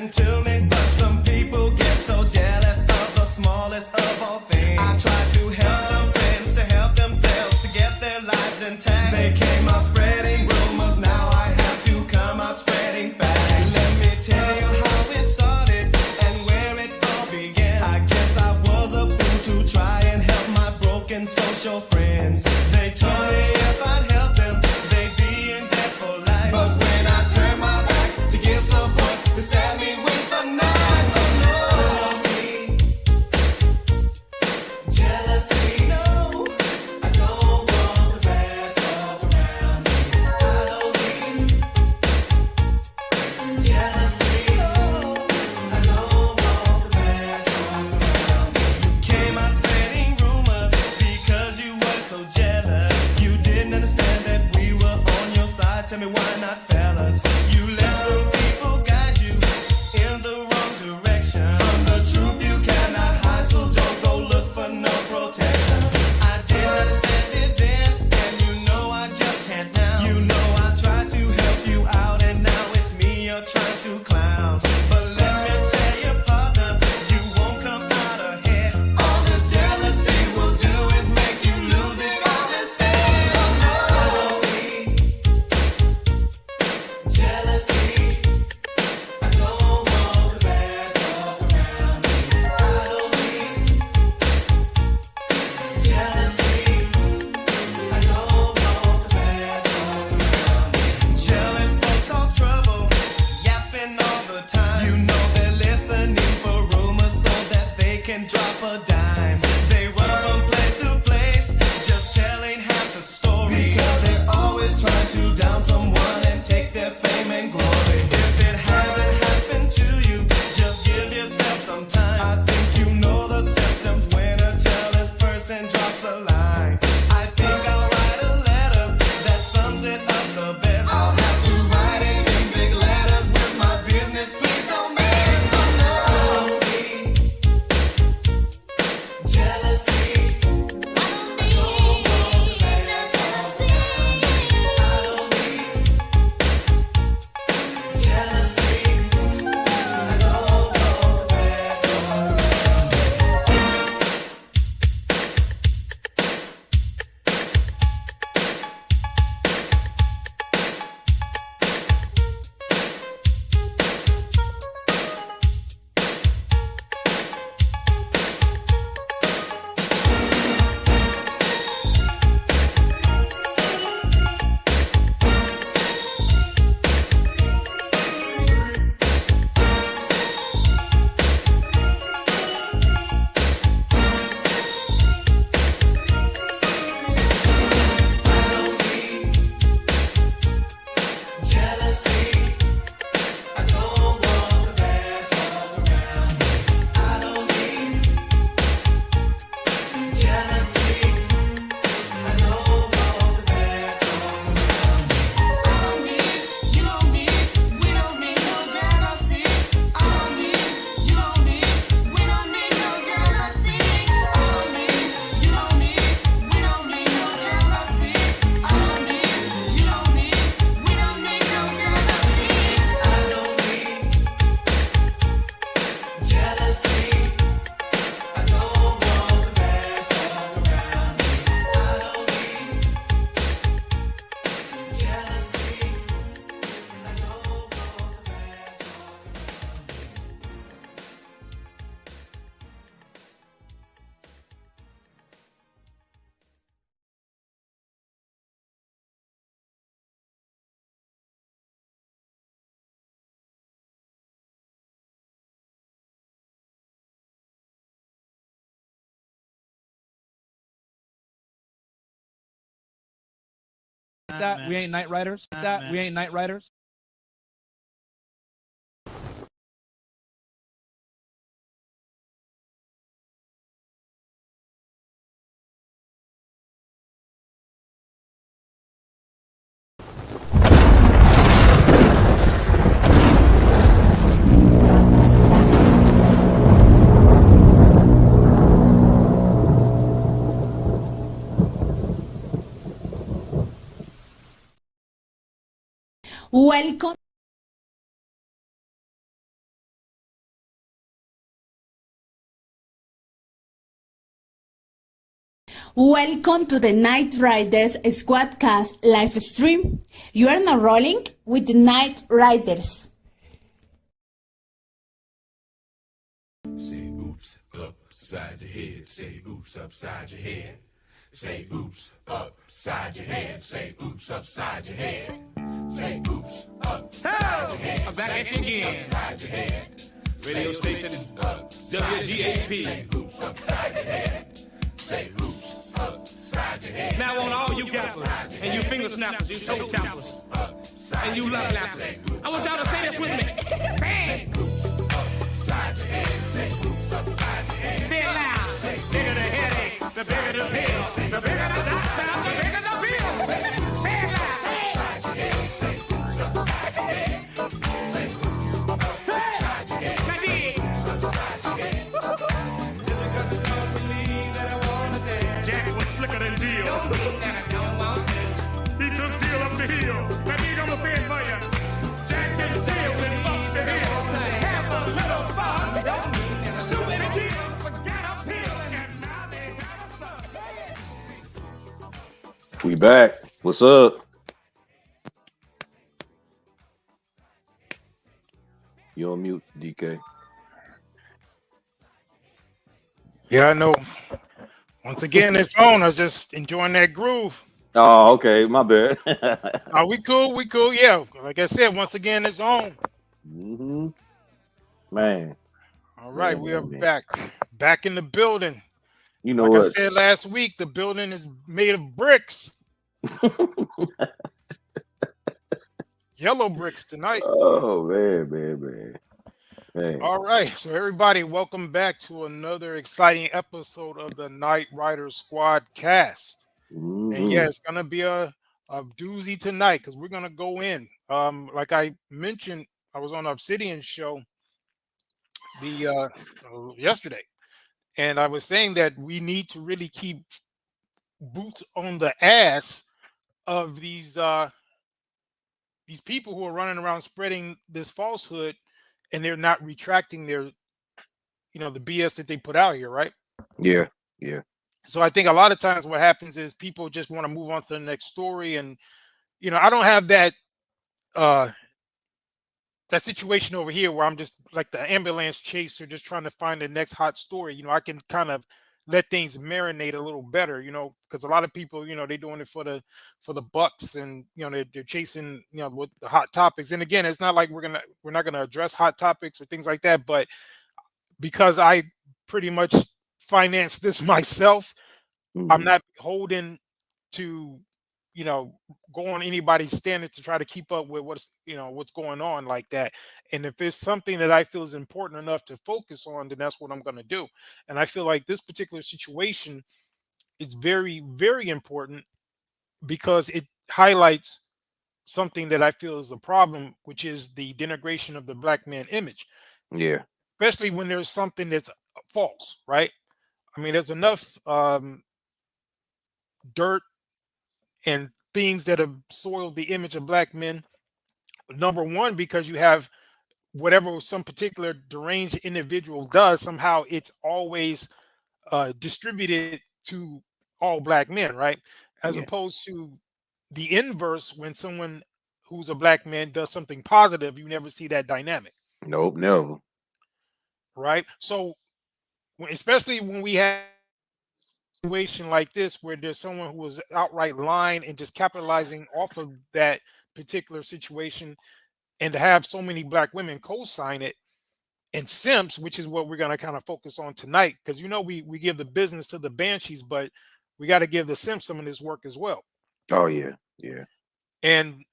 happen to me, but some people get so jealous of the smallest of all things. I try to help some friends to help themselves to get their lives intact. They came out spreading rumors, now I have to come out spreading facts. Let me tell you how it started and where it all began. I guess I was a fool to try and help my broken social friends. They told me if I'd help them, they'd be in debt for life. But when I turned my back to give support, they stabbed me with a knife. Oh no, jealousy. No, I don't want the bad talk around me. I don't need jealousy. No, I don't want the bad talk around me. You came out spreading rumors because you were so jealous. You didn't understand that we were on your side. Tell me why not, fellas? You let some people guide you in the wrong direction. From the truth you cannot hide, so don't go look for no protection. I didn't understand it then, and you know I just can't now. You know I tried to help you out, and now it's me you're trying to clown. But let me tell you, partner, you won't come out ahead. All this jealousy will do is make you lose it all instead. I don't need jealousy. I don't want the bad talk around me. I don't need jealousy. I don't want the bad talk around me. Jealous folks cause trouble, yapping all the time. You know they're listening for rumors so that they can drop a dime. They run from place to place, just telling half the story. Because they're always trying to down someone and take their fame and glory. If it hasn't happened to you, just give yourself some time. I think you know the symptoms when a jealous person drops a line. I think I'll write a letter that sums it up the best. I'll have to write it in big letters with my business, please don't mess. I don't need jealousy. I don't want the bad talk around me. I don't need jealousy. I don't want the bad talk around me. That we ain't night riders. That we ain't night riders. Welcome Welcome to the Night Riders Squadcast live stream. You are now rolling with the Night Riders. Say oops upside your head. Say oops upside your head. Say oops upside your head. Say oops upside your head. Say oops upside your head. I'm back at you again. Upside your head. Radio station is WGAP. Say oops upside your head. Say oops upside your head. Now on all you gappers and you finger snappers, you toe tappers, and you love lappers, I want y'all to say this with me. Say it. Upside your head. Say oops upside your head. Say it loud. Bigger the headache, the bigger the pill, the bigger the doctor, the bigger the bill. Say it loud. Upside your head. Say oops upside your head. Say oops upside your head. Now dig. Upside your head. Jack was slicker than Jill. He took Jill up the hill. Now dig, I'ma say it for you. Jack and Jill went up the hill. Have a little fun. Stupid and Jill forgot uphill, and now they have a son. We back. What's up? You on mute, DK. Yeah, I know. Once again, it's on. I was just enjoying that groove. Oh, okay. My bad. Are we cool? We cool? Yeah. Like I said, once again, it's on. Mm-hmm. Man. All right, Man, we are man. back in the building. You know Like I what? said last week, the building is made of bricks. Yellow bricks tonight. Oh, man. All right, so everybody, welcome back to another exciting episode of the Night Riders Squadcast. Mm-hmm. And yeah, it's gonna be a doozy tonight because we're gonna go in. Like I mentioned, I was on Obsidian show yesterday, and I was saying that we need to really keep boots on the ass of these people who are running around spreading this falsehood, and they're not retracting their, the BS that they put out here, right? Yeah. So I think a lot of times what happens is people just want to move on to the next story, and I don't have that situation over here where I'm just like the ambulance chaser, just trying to find the next hot story. I can kind of let things marinate a little better, because a lot of people, they're doing it for the bucks, and they're chasing, with the hot topics. And again, it's not like we're not gonna address hot topics or things like that, but because I pretty much finance this myself, Mm-hmm. I'm not beholden to go on anybody's standard to try to keep up with what's going on like that. And if it's something that I feel is important enough to focus on, then that's what I'm going to do. And I feel like this particular situation is very, very important because it highlights something that I feel is a problem, which is the denigration of the black man image. Yeah. Especially when there's something that's false, right? I mean, there's enough dirt and things that have soiled the image of black men. Number one, because you have whatever some particular deranged individual does, somehow it's always distributed to all black men, right? As opposed to the inverse, when someone who's a black man does something positive, you never see that dynamic. Nope, never. Right? So, especially when we have a situation like this where there's someone who was outright lying and just capitalizing off of that particular situation, and to have so many black women co-sign it, and Simps, which is what we're going to kind of focus on tonight, because we give the business to the banshees, but we got to give the Simps some of this work as well. Oh yeah. And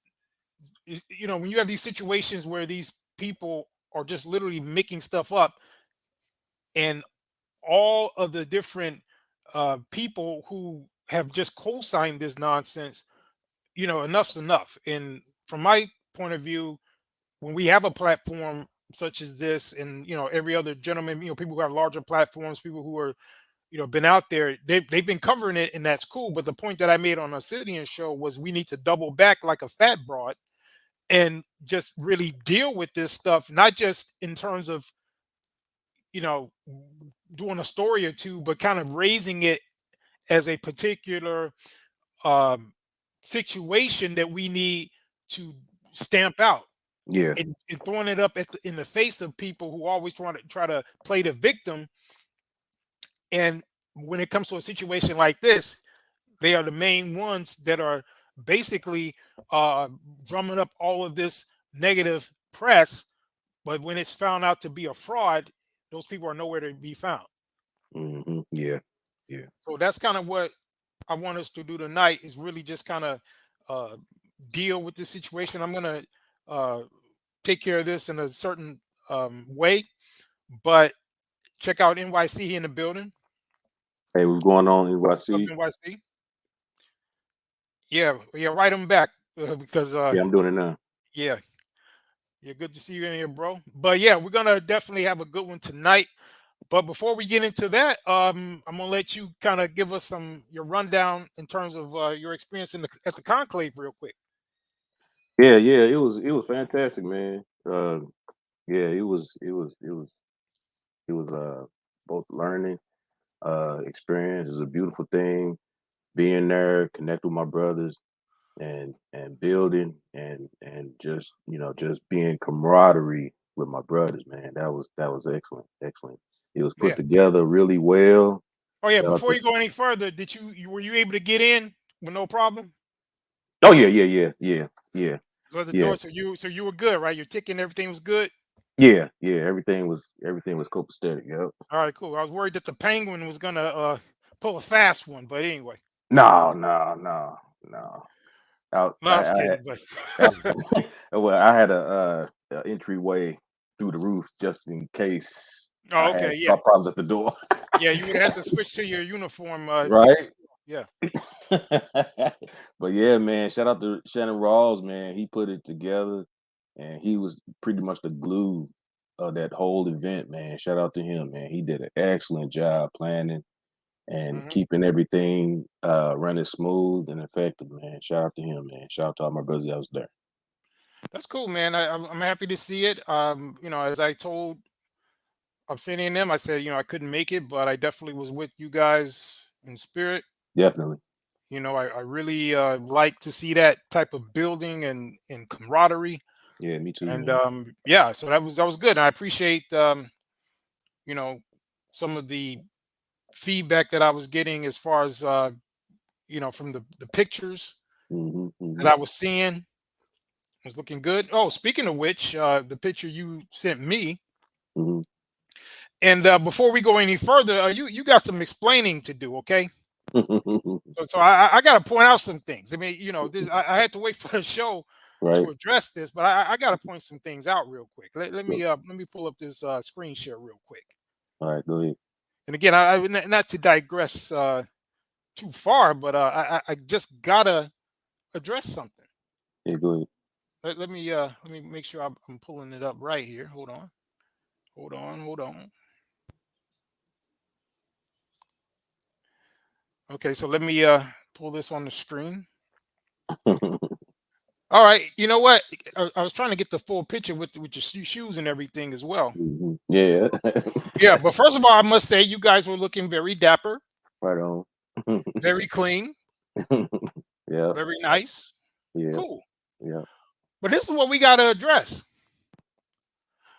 when you have these situations where these people are just literally making stuff up, and all of the different people who have just co-signed this nonsense, enough's enough. And from my point of view, when we have a platform such as this, and every other gentleman, people who have larger platforms, people who are been out there, they've been covering it, and that's cool. But the point that I made on a Obsidian show was we need to double back like a fat broad and just really deal with this stuff, not just in terms of doing a story or two, but kind of raising it as a particular situation that we need to stamp out, Yeah. and throwing it up in the face of people who always try to play the victim. And when it comes to a situation like this, they are the main ones that are basically drumming up all of this negative press. But when it's found out to be a fraud, those people are nowhere to be found. Yeah. Yeah. So that's kind of what I want us to do tonight, is really just kind of deal with this situation. I'm going to take care of this in a certain way, but check out NYC in the building. Hey, what's going on, What's up, NYC? NYC? Yeah, write them back because Yeah, I'm doing it now. yeah, good to see you in here, bro. But yeah, we're gonna definitely have a good one tonight. But before we get into that, I'm gonna let you kind of give us your rundown in terms of your experience at the conclave, real quick. Yeah, it was fantastic, man. Yeah, it was both learning, experience. It's a beautiful thing. Being there, connect with my brothers, and building and just just being camaraderie with my brothers, man. That was excellent, excellent. It was put Yeah. together really well. Oh yeah. Shout out Before to- you go any further, were you able to get in with no problem? Oh yeah. So the Yeah. door, so you were good, right? Your ticket and everything was good. Yeah. Everything was copacetic. Yep. All right, cool. I was worried that the penguin was gonna pull a fast one, but anyway. No. No, I was kidding, but Well, I had a entryway through the roof just in case oh, I okay, had yeah, problems at the door. yeah. You would have had to switch to your uniform, Right? Yeah. But yeah, man, shout out to Shannon Rawls, man. He put it together and he was pretty much the glue of that whole event, man. Shout out to him, man. He did an excellent job planning and Mhm. keeping everything running smooth and effective, man. Shout out to him, man. Shout out to all my brothers that was there. That's cool, man. I'm happy to see it. As I told Obsidian and them, I said, I couldn't make it, but I definitely was with you guys in spirit. Definitely. I really like to see that type of building and camaraderie. Yeah, me too. And man. yeah, so that was good. And I appreciate some of the feedback that I was getting as far as from the pictures that I was seeing. Was looking good. Oh, speaking of which, the picture you sent me. Mhm. And before we go any further, you got some explaining to do, okay? So I got to point out some things. I mean, I had to wait for the show Right. to address this, but I got to point some things out real quick. Let me pull up this screen share real quick. All right, go ahead. And again, I not to digress too far, but I just gotta address something. Yeah, go ahead. Let me make sure I'm pulling it up right here. Hold on. Okay, so let me pull this on the screen. All right, you know what? I was trying to get the full picture with your shoes and everything as well. Yeah. Yeah, but first of all, I must say you guys were looking very dapper, Right on. very clean, Yeah. very nice, Yeah. cool. Yeah. But this is what we got to address.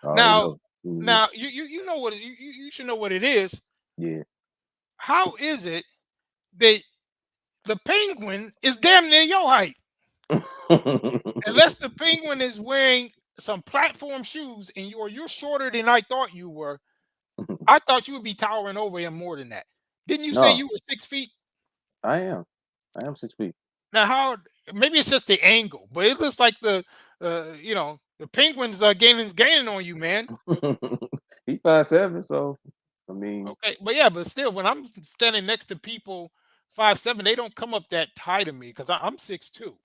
Now, Mhm. now you know what you should know what it is. Yeah. How is it that the penguin is damn near your height? Unless the penguin is wearing some platform shoes and you're shorter than I thought you were. I thought you would be towering over him more than that. Didn't you say No. you were 6 feet? I am 6 feet. Now, how? Maybe it's just the angle, but it looks like the penguin's gaining on you, man. He's 5'7", so I mean, Okay, but still, when I'm standing next to people 5'7", they don't come up that high to me because I'm 6'2".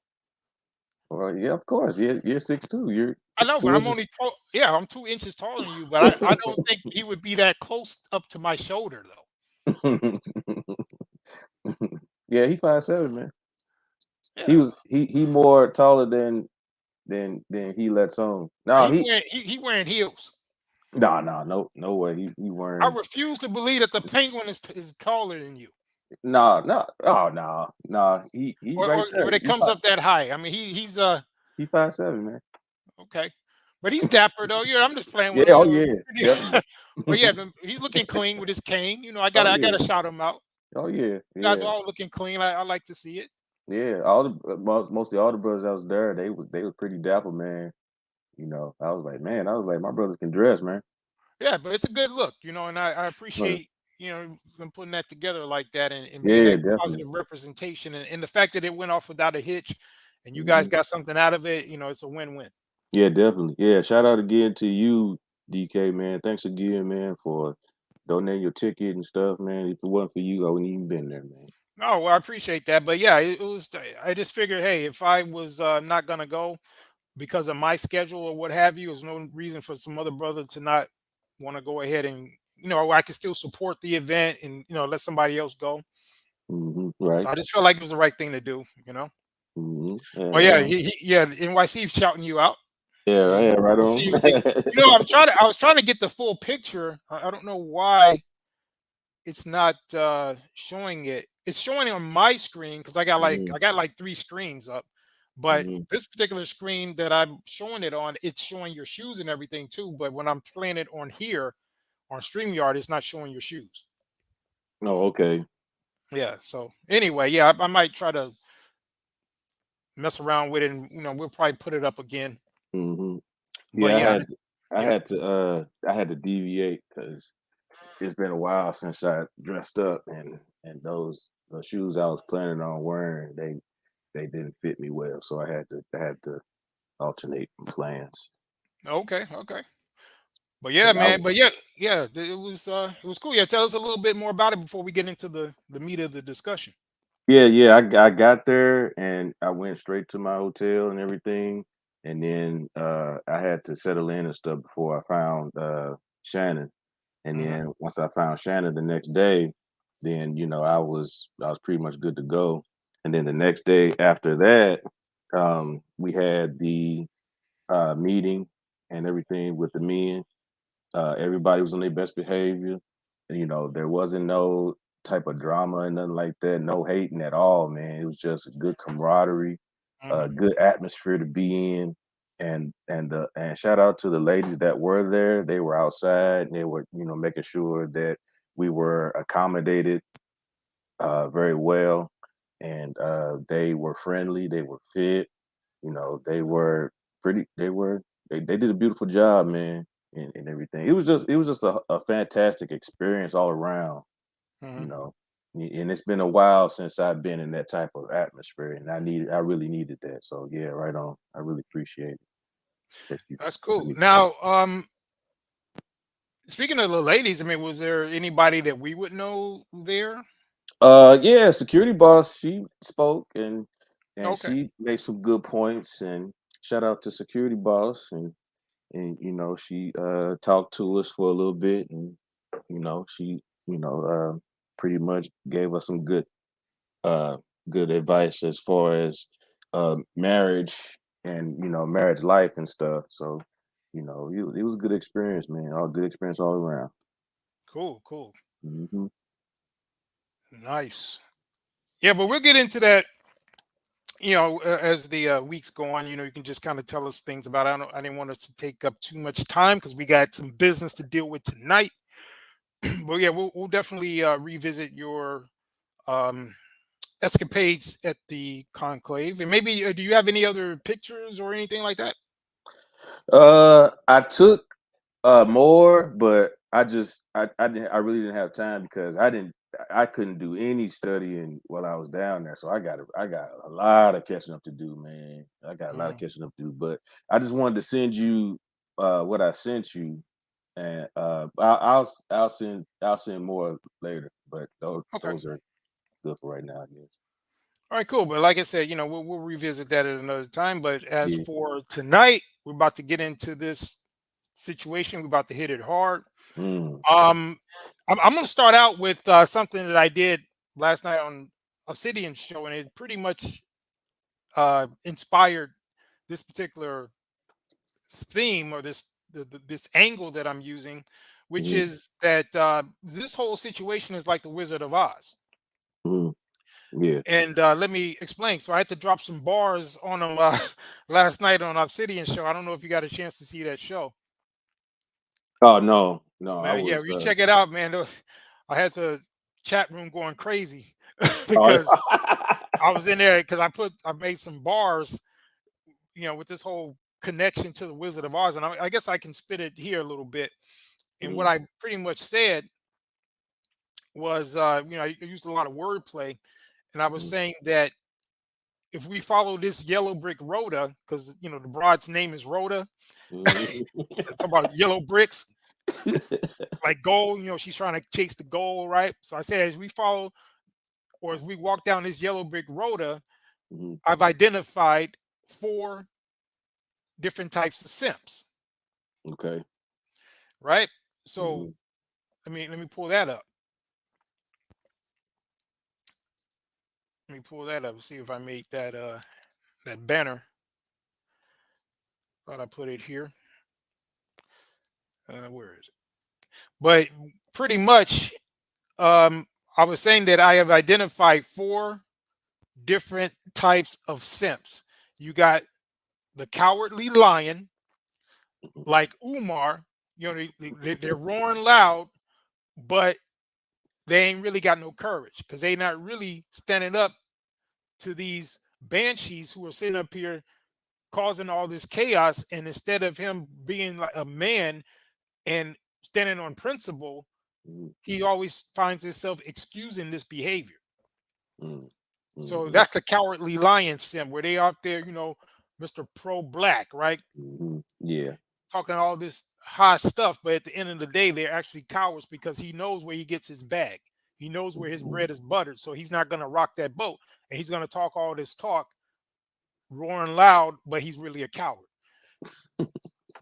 well, yeah, of course. You're 6'2". You're I know, two but I'm inches. only I'm 2 inches taller than you, but I don't think he would be that close up to my shoulder though. Yeah, he's 5'7", man. Yeah. He more taller than he lets on. No, He wearing heels. no way. He I wearing. refuse to believe that the penguin is taller than you. No. Oh no. He right or there. it comes up that high. I mean, he's He 5'7", man. okay, but he's dapper though. I'm just playing Yeah. with him. Oh yeah. Definitely. But yeah, he's looking clean with his cane. Oh I yeah. gotta shout him out. Oh yeah. You guys are Yeah. all looking clean. I like to see it. Yeah. All the mostly all the brothers that was there, they was pretty dapper, man. I was like, man, I was like, my brothers can dress, man. Yeah, but it's a good look, and I Right. appreciate them putting that together like that and being Yeah, that definitely. positive representation and the fact that it went off without a hitch and you guys Mhm. got something out of it. It's a win-win. Yeah, definitely. Yeah, shout out again to you, DK, man. Thanks again, man, for donating your ticket and stuff, man. If it wasn't for you, I wouldn't even been there, man. Oh, well, I appreciate that. But yeah, it was, I just figured, hey, if I was not going to go because of my schedule or what have you, there's no reason for some other brother to not want to go ahead and, I can still support the event and, let somebody else go. Right. So I just felt like it was the right thing to do. Yeah, Oh right yeah, on. yeah, NYC shouting you out. Yeah, right, yeah, right You see, on. I was trying to get the full picture. I don't know why it's not showing it. It's showing on my screen because Mhm, I got like three screens up. But mhm. this particular screen that I'm showing it on, it's showing your shoes and everything too. But when I'm playing it on here on StreamYard, it's not showing your shoes. Oh, okay. Yeah. So anyway, yeah, I might try to mess around with it, and we'll probably put it up again. hmm But Yeah, yeah, yeah. I had to deviate because it's been a while since I dressed up, and those shoes I was planning on wearing, they didn't fit me well, so I had to alternate plans. Okay, okay. But yeah, 'Cause I man. was But yeah, yeah. It was cool. Yeah, tell us a little bit more about it before we get into the meat of the discussion. Yeah, I got there and I went straight to my hotel and everything, and then I had to settle in and stuff before I found Shannon. And Hmm. then once I found Shannon the next day, then I was pretty much good to go. And then the next day after that, we had the meeting and everything with the men. Everybody was on their best behavior. And, there wasn't no type of drama and nothing like that. No hating at all, man. It was just a good camaraderie, a Hmm. good atmosphere to be in. And shout out to the ladies that were there. They were outside and they were, making sure that we were accommodated very well. And they were friendly, they were fit, they were they did a beautiful job, man, and everything. It was just a fantastic experience all around, you Hmm. know. And it's been a while since I've been in that type of atmosphere, and I really needed that. So yeah, right on. I really appreciate it that you That's letting cool. me come. Now, speaking of the ladies, I mean, was there anybody that we would know there? Yeah, security boss, she spoke and Okay, she made some good points, and shout out to security boss, and she talked to us for a little bit, and she you know uh, pretty much gave us some uh good advice as far as marriage and marriage life and stuff. So it was a good experience, man. All good experience all around. cool, cool, Hmm. nice. Yeah, but we'll get into that. As the weeks go on, you can just kind of tell us things about. I didn't want us to take up too much time because we got some business to deal with tonight. But yeah, we'll definitely revisit your um, escapades at the conclave, and maybe do you have any other pictures or anything like that? I took more, but I really didn't have time because I couldn't do any studying while I was down there. So I got a lot of catching up to do, man. I got a lot of Mhm. catching up to do. But I just wanted to send you what I sent you, and I'll send more later. But Okay. those are good for right now, I guess. All right, cool. But like I said, we'll revisit that at another time. But as Yeah. for tonight, we're about to get into this situation. We're about to hit it hard. Mm. Um, I'm going to start out with something that I did last night on Obsidian's show, and it pretty much inspired this particular theme or this angle that I'm using, which Mhm. is that this whole situation is like the Wizard of Oz. Mhm. Yeah. And let me explain. So I had to drop some bars on them last night on Obsidian show. I don't know if you got a chance to see that show. Oh no, no, I Man, yeah, was. you check it out, man. I had the chat room going crazy Oh, because I was in there because I made some bars, with this whole connection to the Wizard of Oz, and I guess I can spit it here a little bit. And what Mhm, I pretty much said was, I used a lot of wordplay, and I was mhm, saying that if we follow this yellow brick Rho-Duh, because the broad's name is Rho-Duh, mhm. talk about yellow bricks like gold. She's trying to chase the goal, right? So I said, as we follow or as we walk down this yellow brick Rho-Duh, Mhm. I've identified 4 different types of simps, Okay. right? So Mhm. let me pull that up. Let me pull that up and see if I made that banner. Thought I put it here. Where is it? But pretty much, I was saying that I have identified 4 different types of simps. You got the cowardly lion, like Umar. They're roaring loud, but they ain't really got no courage because they not really standing up to these banshees who are sitting up here causing all this chaos. And instead of him being like a man and standing on principle, Mhm, he always finds himself excusing this behavior. mhm, So mhm, that's the cowardly lion sim where they out there, Mr. Pro Black, right? mhm. Yeah. Talking all this high stuff, but at the end of the day, they're actually cowards because he knows where he gets his bag. He knows where his Mhm, bread is buttered. So he's not going to rock that boat. And he's going to talk all this talk, roaring loud, but he's really a coward.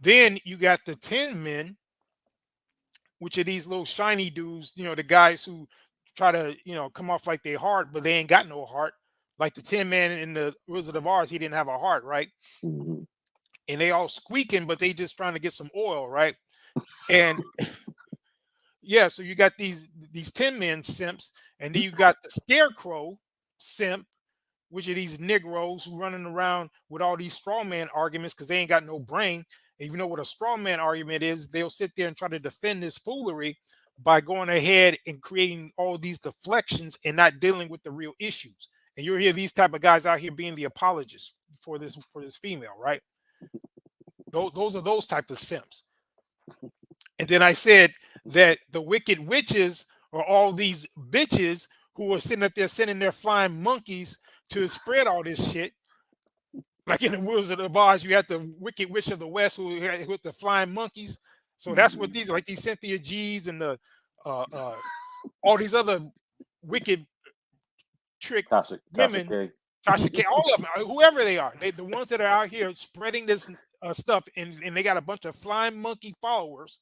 Then you got the 10 men, which are these little shiny dudes, the guys who try to, come off like they heart, but they ain't got no heart. Like the 10 man in the Wizard of Oz, he didn't have a heart, right? mhm, And they all squeaking, but they just trying to get some oil, right? And yeah, so you got these 10 men simps, and then you got the scarecrow simp, which are these Negroes who running around with all these straw man arguments because they ain't got no brain. And you know what a straw man argument is? They'll sit there and try to defend this foolery by going ahead and creating all these deflections and not dealing with the real issues. And you'll hear these type of guys out here being the apologists for this female, right? Those are those type of simps. And then I said that the wicked witches are all these bitches who are sitting up there sending their flying monkeys to spread all this shit. Like in the Wizard of Oz, you had the Wicked Witch of the West with the flying monkeys. So that's what mhm. these are, like these Cynthia G's and the all these other wicked trick Tasha women, K. Tasha K, all of them, whoever they are, the ones that are out here spreading this stuff, and they got a bunch of flying monkey followers,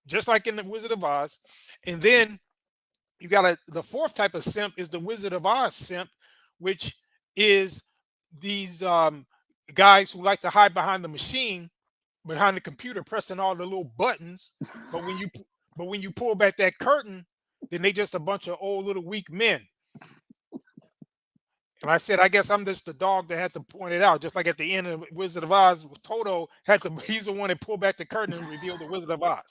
just like in the Wizard of Oz. And then you got the 4th type of simp is the Wizard of Oz simp, which is these guys who like to hide behind the machine, behind the computer, pressing all the little buttons. But when you pull back that curtain, then they just a bunch of old little weak men. And I said, I guess I'm just the dog that had to point it out, just like at the end of Wizard of Oz, Toto had to. He's the one that pulled back the curtain and revealed the Wizard of Oz.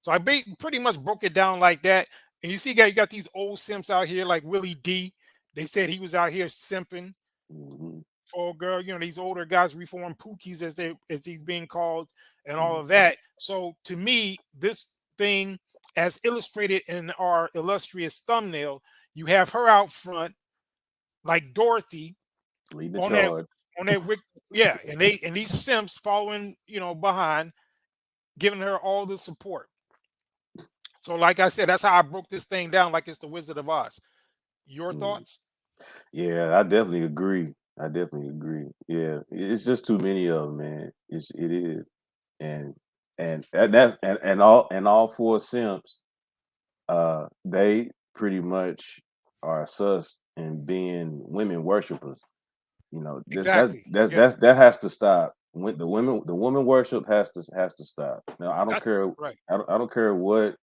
So I pretty much broke it down like that. And you see, you got these old simps out here like Willie D. They said he was out here simping Mhm, for a girl. These older guys, reformed pookies as he's being called, and all mhm. of that. So to me, this thing, as illustrated in our illustrious thumbnail, you have her out front like Dorothy Lead the on that charge. yeah, and these simps following behind, giving her all the support. So, like I said, that's how I broke this thing down like it's the Wizard of Oz. Your Mm. thoughts? Yeah, I definitely agree. I definitely agree. Yeah, it's just too many of them, man. It is, and and all 4 simps, they pretty much are sus in being women worshippers. Exactly. Yeah, That has to stop. When the woman worship has to stop. Now I don't that's care. right. I don't care what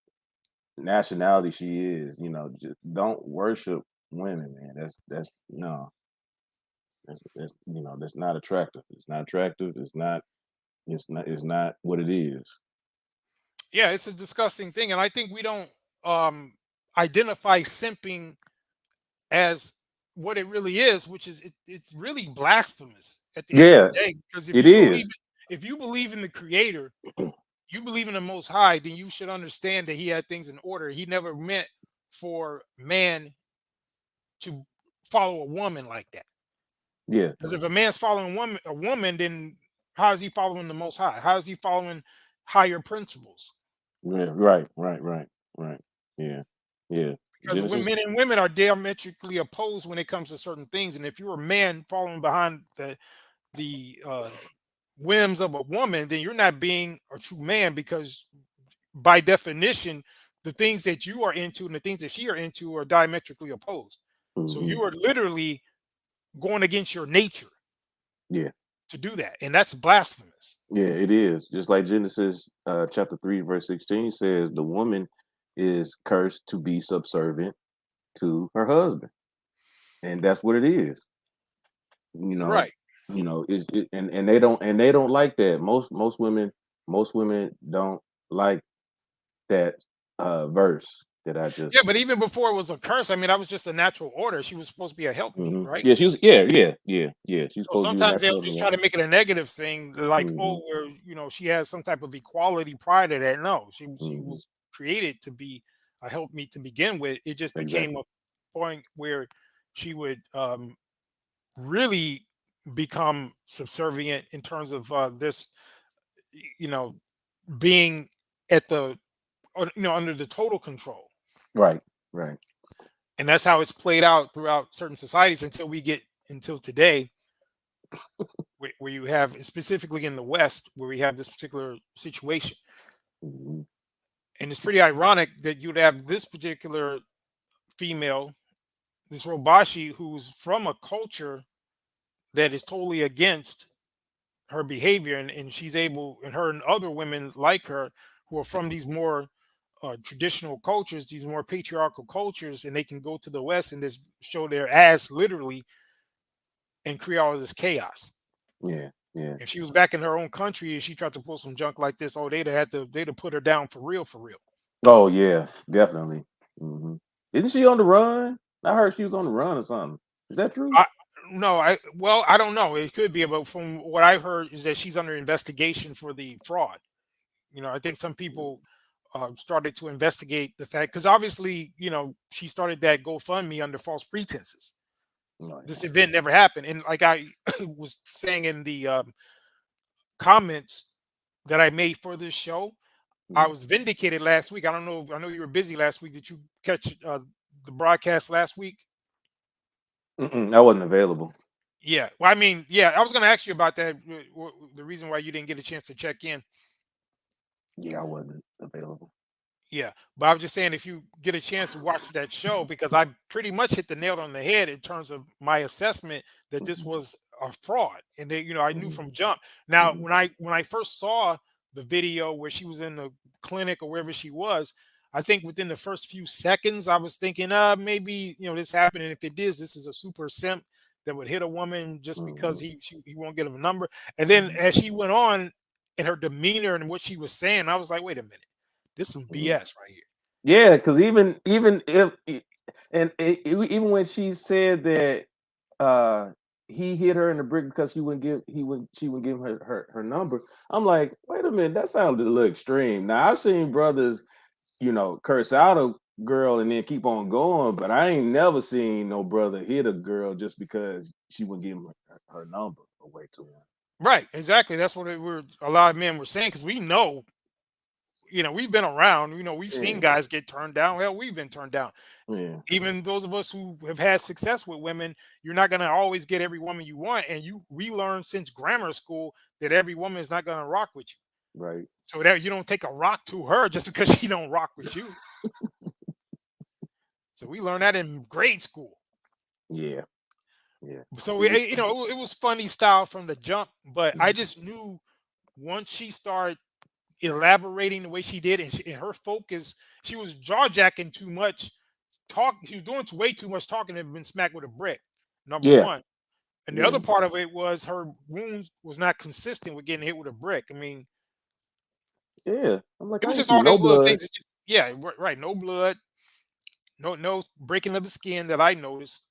nationality she is. You know, just don't worship women, man. That's no. That's you know, that's not attractive. It's not attractive. It's not what it is. Yeah, it's a disgusting thing, and I think we don't identify simping as what it really is, which is it's really blasphemous at the end of Yeah, the day. Because it is. if you believe in the Creator, you believe in the Most High, then you should understand that He had things in order. He never meant for man to follow a woman like that. Yeah. Because if a man's following a woman, then how is he following the Most High? How is he following higher principles? Yeah, right. Yeah. Yeah. Because Genesis. men and women are diametrically opposed when it comes to certain things. And if you're a man following behind the whims of a woman, then you're not being a true man, because by definition, the things that you are into and the things that she are into are diametrically opposed. So Mhm. you are literally going against your nature Yeah. to do that, and that's blasphemous. Yeah, it is. Just like Genesis chapter 3, verse 16 says, the woman is cursed to be subservient to her husband. And that's what it is. You know, Right. and they don't like that. Most women don't like that verse that I just Yeah, but even before it was a curse, I mean, that was just a natural order. She was supposed to be a helpmeet, right? Yeah, she was yeah. She's So supposed to be a sometimes they'll natural just yeah. try to make it a negative thing, like, Hmm. oh, where she has some type of equality prior to that. No, she Hmm. was created to be a helpmeet to begin with. It just became Exactly. a point where she would really become subservient in terms of this, you know, being at the under the total control. Right. Right. And that's how it's played out throughout certain societies until today, where you have, specifically in the West, where we have this particular situation. Hmm. And it's pretty ironic that you'd have this particular female, this Rho Bashe, who's from a culture that is totally against her behavior, and she's able, and her and other women like her who are from these more traditional cultures, these more patriarchal cultures, and they can go to the West and just show their ass literally and create all of this chaos. Yeah. Yeah. If she was back in her own country and she tried to pull some junk like this, oh, they'd have put her down for real, for real. Oh yeah, definitely. Hmm. Isn't she on the run? I heard she was on the run or something. Is that true? I no, I don't know. It could be, but from what I heard is that she's under investigation for the fraud. I think some people started to investigate the fact, because obviously, she started that GoFundMe under false pretenses. Oh, This yeah. event never happened, and like I was saying in the comments that I made for this show, I Yeah. was vindicated last week. I don't know. I know you were busy last week. Did you catch the broadcast last week? I wasn't available. Yeah. Well, I mean, yeah, I was going to ask you about that. The reason why you didn't get a chance to check in. Yeah, I wasn't available. Yeah, but I was just saying, if you get a chance to watch that show, because I pretty much hit the nail on the head in terms of my assessment that this Mhm. was a fraud, and I knew Mhm. from jump. Now, Mhm. when I first saw the video where she was in the clinic or wherever she was, I think within the first few seconds, I was thinking, maybe this happened, and if it is, this is a super simp that would hit a woman just because Mhm. he won't get a number. And then Mhm. as she went on, and her demeanor and what she was saying, I was like, wait a minute. This is some Mhm. BS right here. Yeah, because even if even when she said that he hit her in the brick because she wouldn't give him her number, I'm like, wait a minute, that sounded a little extreme. Now I've seen brothers, curse out a girl and then keep on going, but I ain't never seen no brother hit a girl just because she wouldn't give him her number away to him. Right, exactly. That's what a lot of men were saying, because we know, we've been around, we've seen Yeah, guys get turned down. Hell, we've been turned down. yeah, Even those of us who have had success with women, you're not going to always get every woman you want. And we learned since grammar school that every woman is not going to rock with you. right. So that you don't take a rock to her just because she don't rock with you. So we learned that in grade school. Yeah, yeah. So It was it was funny style from the jump, but I Mhm. just knew once she started elaborating the way she did, and her focus, she was jaw jacking too much. She was doing way too much talking and been smacked with a brick. Number Yeah. one. And the Yeah. other part of it was her wound was not consistent with getting hit with a brick. I mean, Yeah. I'm like, it I was ain't just see all no these little blood. things. Yeah, right. No blood, no breaking of the skin that I noticed.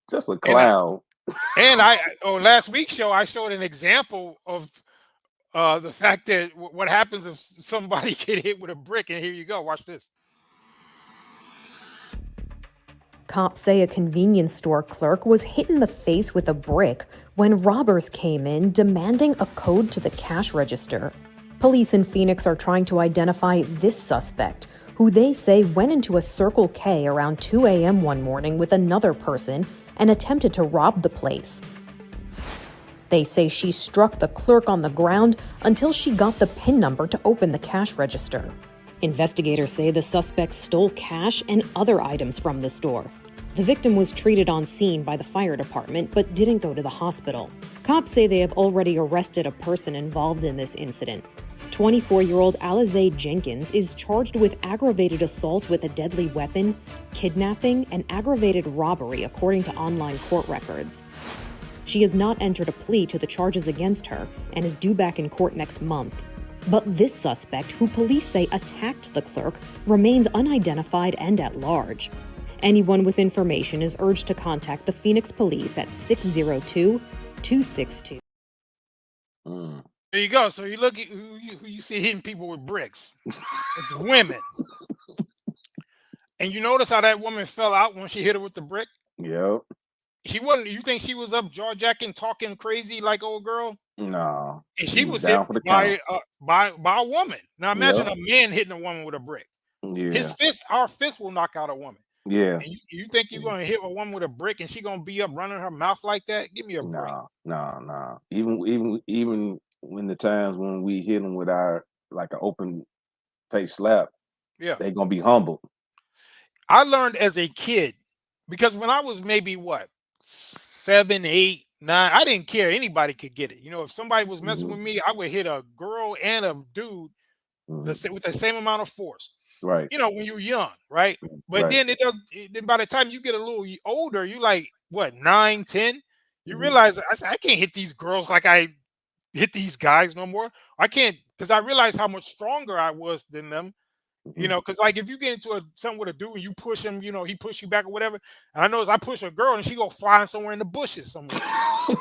Just a And clown. on last week's show, I showed an example of the fact that what happens if somebody get hit with a brick. And here you go. Watch this. Cops say a convenience store clerk was hit in the face with a brick when robbers came in demanding a code to the cash register. Police in Phoenix are trying to identify this suspect, who they say went into a Circle K around 2 a.m. one morning with another person and attempted to rob the place. They say she struck the clerk on the ground until she got the PIN number to open the cash register. Investigators say the suspect stole cash and other items from the store. The victim was treated on scene by the fire department but didn't go to the hospital. Cops say they have already arrested a person involved in this incident. 24-year-old Alize Jenkins is charged with aggravated assault with a deadly weapon, kidnapping, and aggravated robbery, according to online court records. She has not entered a plea to the charges against her and is due back in court next month. But this suspect, who police say attacked the clerk, remains unidentified and at large. Anyone with information is urged to contact the Phoenix Police at 602-262. There you go. So you look at who you see hitting people with bricks. It's women. And you notice how that woman fell out when she hit her with the brick? Yep. She wasn't. You think she was up jaw jacking, talking crazy like old girl? No. And she was down hit for the by count. a woman. Now imagine Yep. a man hitting a woman with a brick. Yeah. Our fist will knock out a woman. Yeah. And you think you're gonna hit a woman with a brick and she gonna be up running her mouth like that? Give me a break. No. Even when the times when we hit them with our like an open face slap, Yeah. they gonna be humbled. I learned as a kid because when I was maybe 7, 8, 9, I didn't care. Anybody could get it. You know, if somebody was messing with me, I would hit a girl and a dude with the same amount of force. Right. You know, when you're young, right? But Right. then then by the time you get a little older, you like 9, 10, you realize I can't hit these girls like I hit these guys no more. I can't, because I realized how much stronger I was than them. You know, because like if you get into something with a dude and you push him, you know, he push you back or whatever. And I notice I push a girl and she go flying somewhere in the bushes somewhere. I'm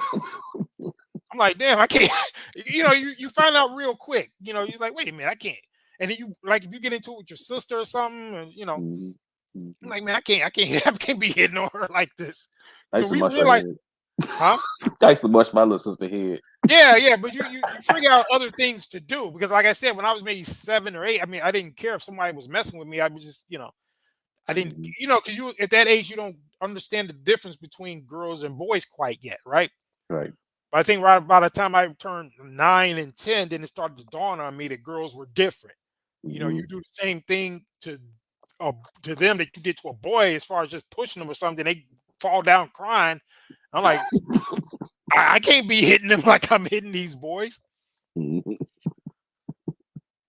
like, damn, I can't. You know, you find out real quick. You know, you're like, wait a minute, I can't. And then you like if you get into it with your sister or something, and you know, I'm like, man, I can't I can't be hitting on her like this. So we realize, huh? I used to mush my little sister head. Yeah, but you figure out other things to do because, like I said, when I was maybe 7 or 8, I mean, I didn't care if somebody was messing with me. I was just, you know, I didn't, you know, because you at that age you don't understand the difference between girls and boys quite yet, right? Right. But I think right by the time I turned 9 and 10, then it started to dawn on me that girls were different. You know, you do the same thing to them that you did to a boy as far as just pushing them or something. They fall down crying. I'm like, I can't be hitting them like I'm hitting these boys.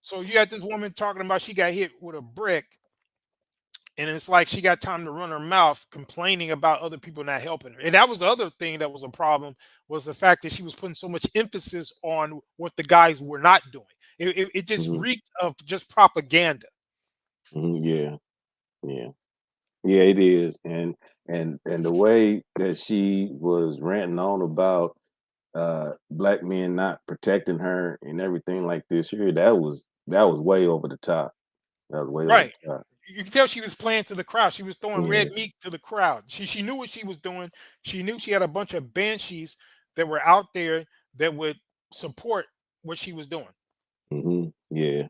So you got this woman talking about she got hit with a brick, and it's like she got time to run her mouth complaining about other people not helping her. And that was the other thing that was a problem, was the fact that she was putting so much emphasis on what the guys were not doing. It just reeked of just propaganda. Yeah, it is. And the way that she was ranting on about black men not protecting her and everything like this here, that was way over the top. That was way over Right. the top. You can tell she was playing to the crowd. She was throwing red Yeah. meat to the crowd. She knew what she was doing. She knew she had a bunch of banshees that were out there that would support what she was doing. Yeah.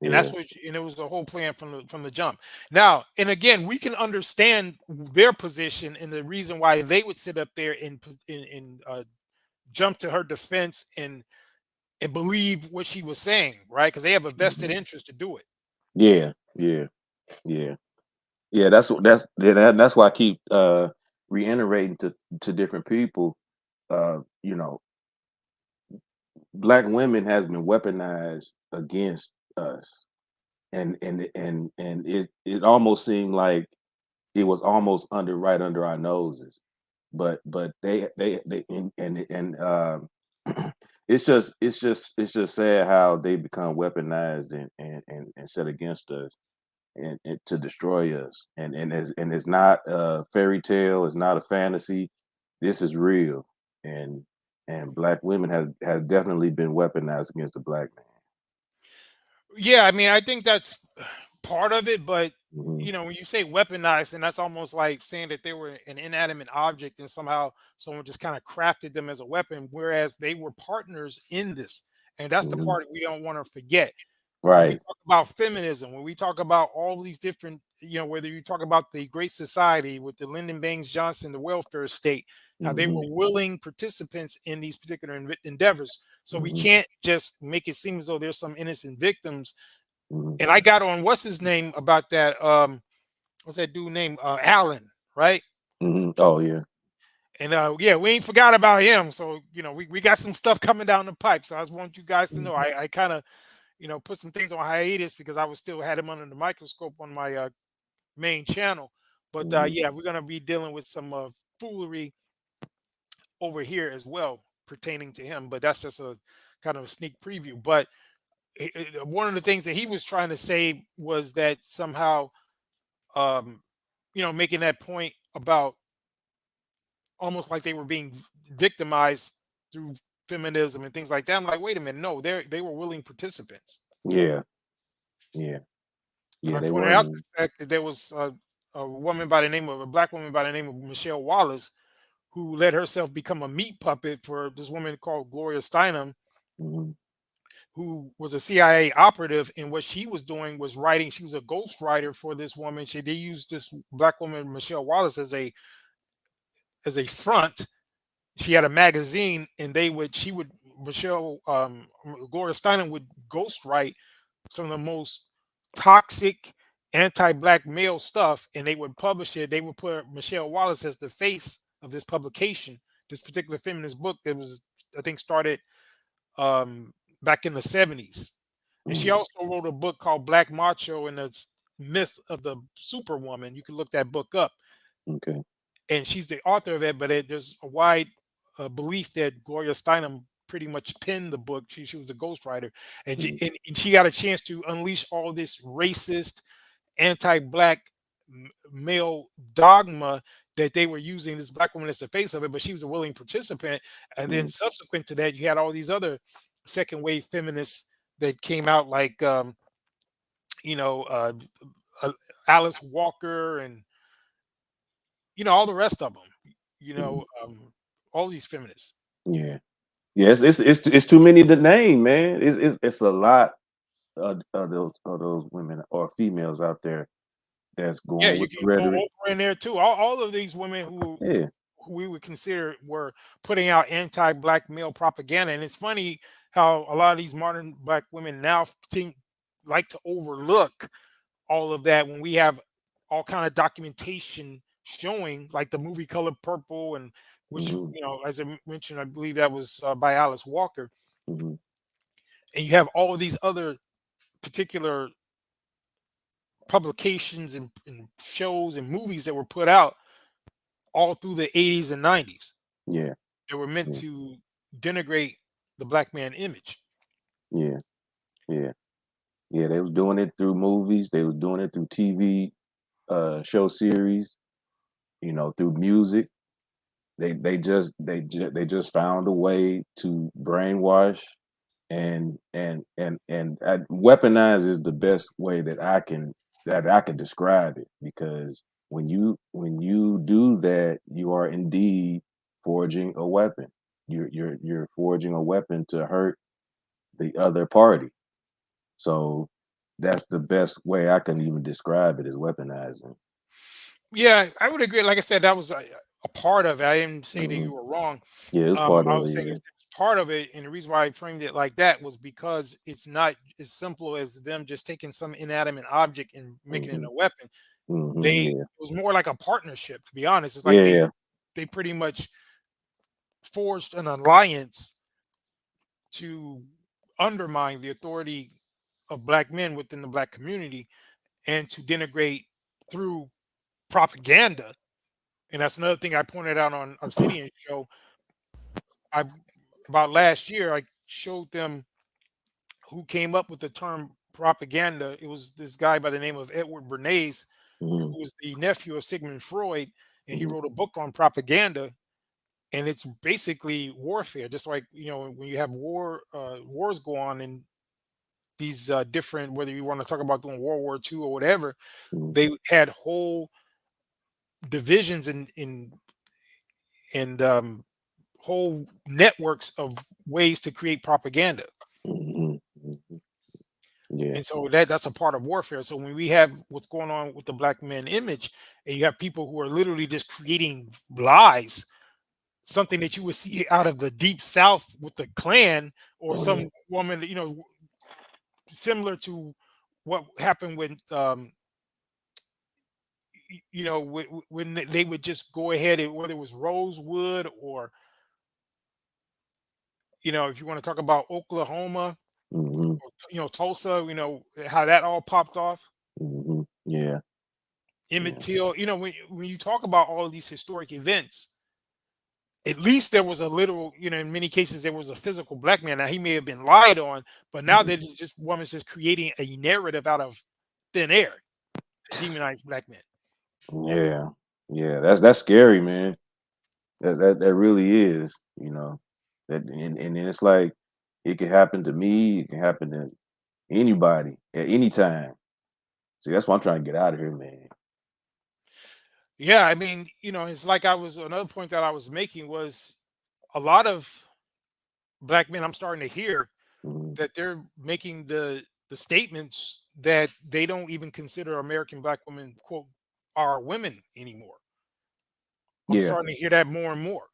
And that's what and it was the whole plan from the jump. Now, and again, we can understand their position and the reason why they would sit up there and jump to her defense and believe what she was saying, right? Because they have a vested interest to do it. Yeah. That's why I keep reiterating to different people, you know, black women has been weaponized against us, and it almost seemed like it was almost right under our noses, but they it's just sad how they become weaponized and set against us and to destroy us, and it's not a fairy tale, it's not a fantasy, this is real, and black women have definitely been weaponized against the black Yeah, I mean, I think that's part of it, but man. when you say weaponized, and that's almost like saying that they were an inanimate object and somehow someone just kind of crafted them as a weapon, whereas they were partners in this. And that's the Hmm. part we don't want to forget. When we Right. talk about feminism, when we talk about all these different, whether you talk about the Great Society with the Lyndon Baines Johnson, the welfare state, how they Hmm. were willing participants in these particular endeavors. So we Hmm. can't just make it seem as though there's some innocent victims. Hmm. And I got on what's his name about that. What's that dude name? Allen, right? Hmm. Oh yeah. And yeah, we ain't forgot about him. So we got some stuff coming down the pipe. So I just want you guys to know Hmm. I kind of put some things on hiatus because I was still had him under the microscope on my main channel. But Hmm. yeah, we're gonna be dealing with some foolery over here as well pertaining to him. But that's just a kind of a sneak preview. But one of the things that he was trying to say was that somehow, um, making that point about almost like they were being victimized through feminism and things like that. I'm like, wait a minute, no, they were willing participants. Yeah. Yeah. And Yeah. I They pointed were. out the fact that there was a black woman by the name of Michelle Wallace, who let herself become a meat puppet for this woman called Gloria Steinem, Hmm. who was a CIA operative. And what she was doing was writing. She was a ghostwriter for this woman. They used this black woman, Michelle Wallace, as a front. She had a magazine, and she would Michelle Gloria Steinem would ghostwrite some of the most toxic anti-black male stuff, and they would publish it. They would put Michelle Wallace as the face of this publication, this particular feminist book that was, I think, started um, back in the 70s. And she Hmm. also wrote a book called Black Macho and the Myth of the Superwoman. You can look that book up, Okay. and she's the author of it. But there's a wide belief that Gloria Steinem pretty much penned the book. She was the ghostwriter, and Hmm. and she got a chance to unleash all this racist, anti-black male dogma that they were using this black woman as the face of it. But she was a willing participant. And then Hmm. subsequent to that, you had all these other second wave feminists that came out, like you know uh, uh, Alice Walker and all the rest of them. You Hmm. know, all these feminists. Yeah. Yes. It's too many to name, man. It's a lot of those women or females out there that's Yeah, going you with can the throw rhetoric. Oprah in there too. All of these women Yeah. who we would consider were putting out anti-black male propaganda. And it's funny how a lot of these modern black women now seem like to overlook all of that when we have all kind of documentation showing, like the movie Color Purple, and which Hmm. as I mentioned, I believe that was by Alice Walker. Hmm. And you have all of these other particular publications and shows and movies that were put out all through the 80s and 90s. Yeah. They were meant Yeah. to denigrate the black man image. Yeah. Yeah. Yeah. They was doing it through movies. They was doing it through TV show series. Through music. They just found a way to brainwash and weaponize is the best way that I can describe it, because when you do that, you are indeed forging a weapon. You're forging a weapon to hurt the other party. So that's the best way I can even describe it, is weaponizing. Yeah, I would agree. Like I said, that was a part of it. I didn't say that Hmm. you were wrong. Yeah, it's part I of was it. saying Yeah. it's part of it, and the reason why I framed it like that was because it's not as simple as them just taking some inanimate object and making it Hmm. a weapon. Hmm. It Yeah. was more like a partnership, to be honest. It's like Yeah. they pretty much forged an alliance to undermine the authority of black men within the black community and to denigrate through propaganda. And that's another thing I pointed out on Obsidian show. I About last year, I showed them who came up with the term propaganda. It was this guy by the name of Edward Bernays, Mm-hmm. who was the nephew of Sigmund Freud, and he Mm-hmm. wrote a book on propaganda. And it's basically warfare, just like when you have wars go on in these different, whether you want to talk about doing World War II or whatever, they had whole divisions and whole networks of ways to create propaganda. Mm-hmm. Yeah. And so that's a part of warfare. So when we have what's going on with the black man image, and you have people who are literally just creating lies, something that you would see out of the deep south with the Klan or Oh, yeah. some woman, similar to what happened when when they would just go ahead, and whether it was Rosewood or if you want to talk about Oklahoma Mm-hmm. or Tulsa, how that all popped off. Mm-hmm. Yeah. Emmett Yeah. Till, when you talk about all of these historic events, at least there was a literal, in many cases there was a physical black man. Now he may have been lied on, but now that it's just woman's just creating a narrative out of thin air to demonize black men. Yeah. Yeah. That's scary, man. That really is, That and then it's like it can happen to me, it can happen to anybody at any time. See, that's why I'm trying to get out of here, man. Yeah, I mean, it's like another point that I was making was a lot of black men I'm starting to hear Mm-hmm. that they're making the statements that they don't even consider American black women, quote, are women anymore. I'm Yeah. starting to hear that more and more.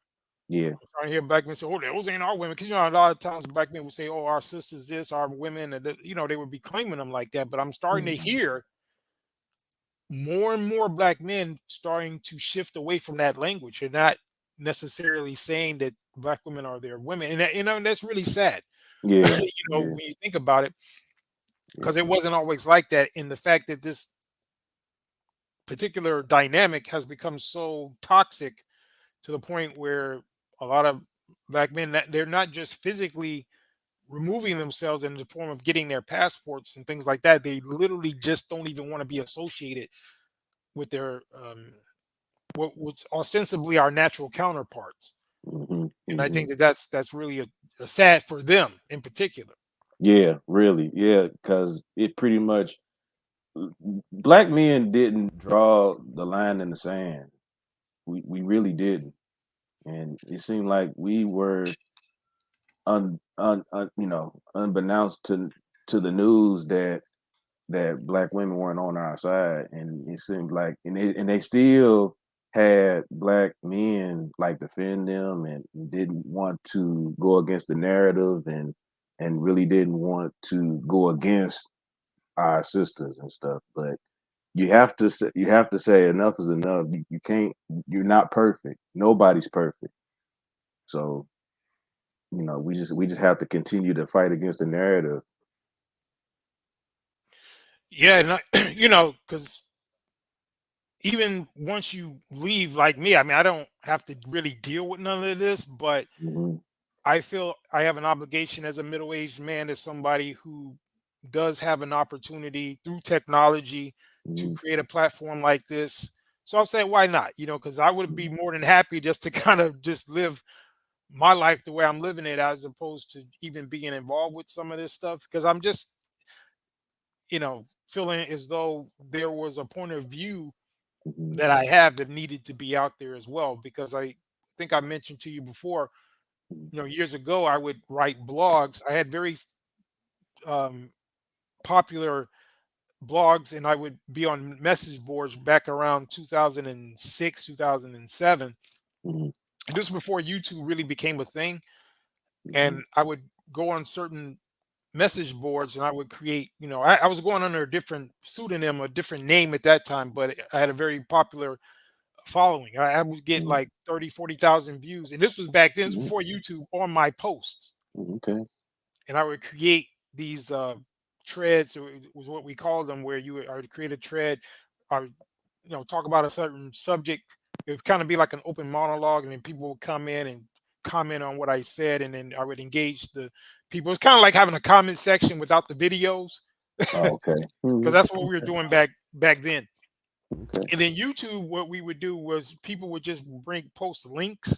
Yeah. I'm starting to hear black men say, "Oh, those ain't our women," because a lot of times black men would say, "Oh, our sisters, this, our women," and they would be claiming them like that. But I'm starting to Mm-hmm. hear more and more black men starting to shift away from that language. They're not necessarily saying that black women are their women, and that's really sad. Yeah. When Yeah. you think about it, Yeah. because it wasn't always like that. In the fact that this particular dynamic has become so toxic to the point where a lot of black men, they're not just physically removing themselves in the form of getting their passports and things like that. They literally just don't even want to be associated with their what's ostensibly our natural counterparts. Mm-hmm. And I Mm-hmm. think that's really a sad for them in particular. Yeah, really. Yeah, because it pretty much black men didn't draw the line in the sand. We really didn't. And it seemed like we were unbeknownst to the news that black women weren't on our side, and it seemed like and they still had black men like defend them and didn't want to go against the narrative and really didn't want to go against our sisters and stuff. But you have to say enough is enough. You can't. You're not perfect. Nobody's perfect. So we just have to continue to fight against the narrative. Yeah, and because even once you leave, like me, I mean, I don't have to really deal with none of this, but Hmm. I feel I have an obligation as a middle-aged man, as somebody who does have an opportunity through technology to Hmm. create a platform like this. So I'm saying, why not? Because I would be more than happy just to kind of just live my life the way I'm living it, as opposed to even being involved with some of this stuff. Because I'm just, feeling as though there was a point of view Hmm. that I have that needed to be out there as well. Because I think I mentioned to you before, years ago, I would write blogs. I had very um, popular blogs, and I would be on message boards back around 2006, 2007. Hmm. And this was before YouTube really became a thing. Hmm. And I would go on certain message boards and I would create, I was going under a different pseudonym, a different name at that time, but I had a very popular following. I would get like 30, 40,000 views. And this was back then, this was Hmm. before YouTube, on my posts. Okay. and I would create these treads. It was what we called them, where I would create a tread, I would, talk about a certain subject. It would kind of be like an open monologue, and then people would come in and comment on what I said, and then I would engage the people. It's kind of like having a comment section without the videos, Oh, okay. because that's what we were doing back then. Okay. And then YouTube, what we would do was people would just post links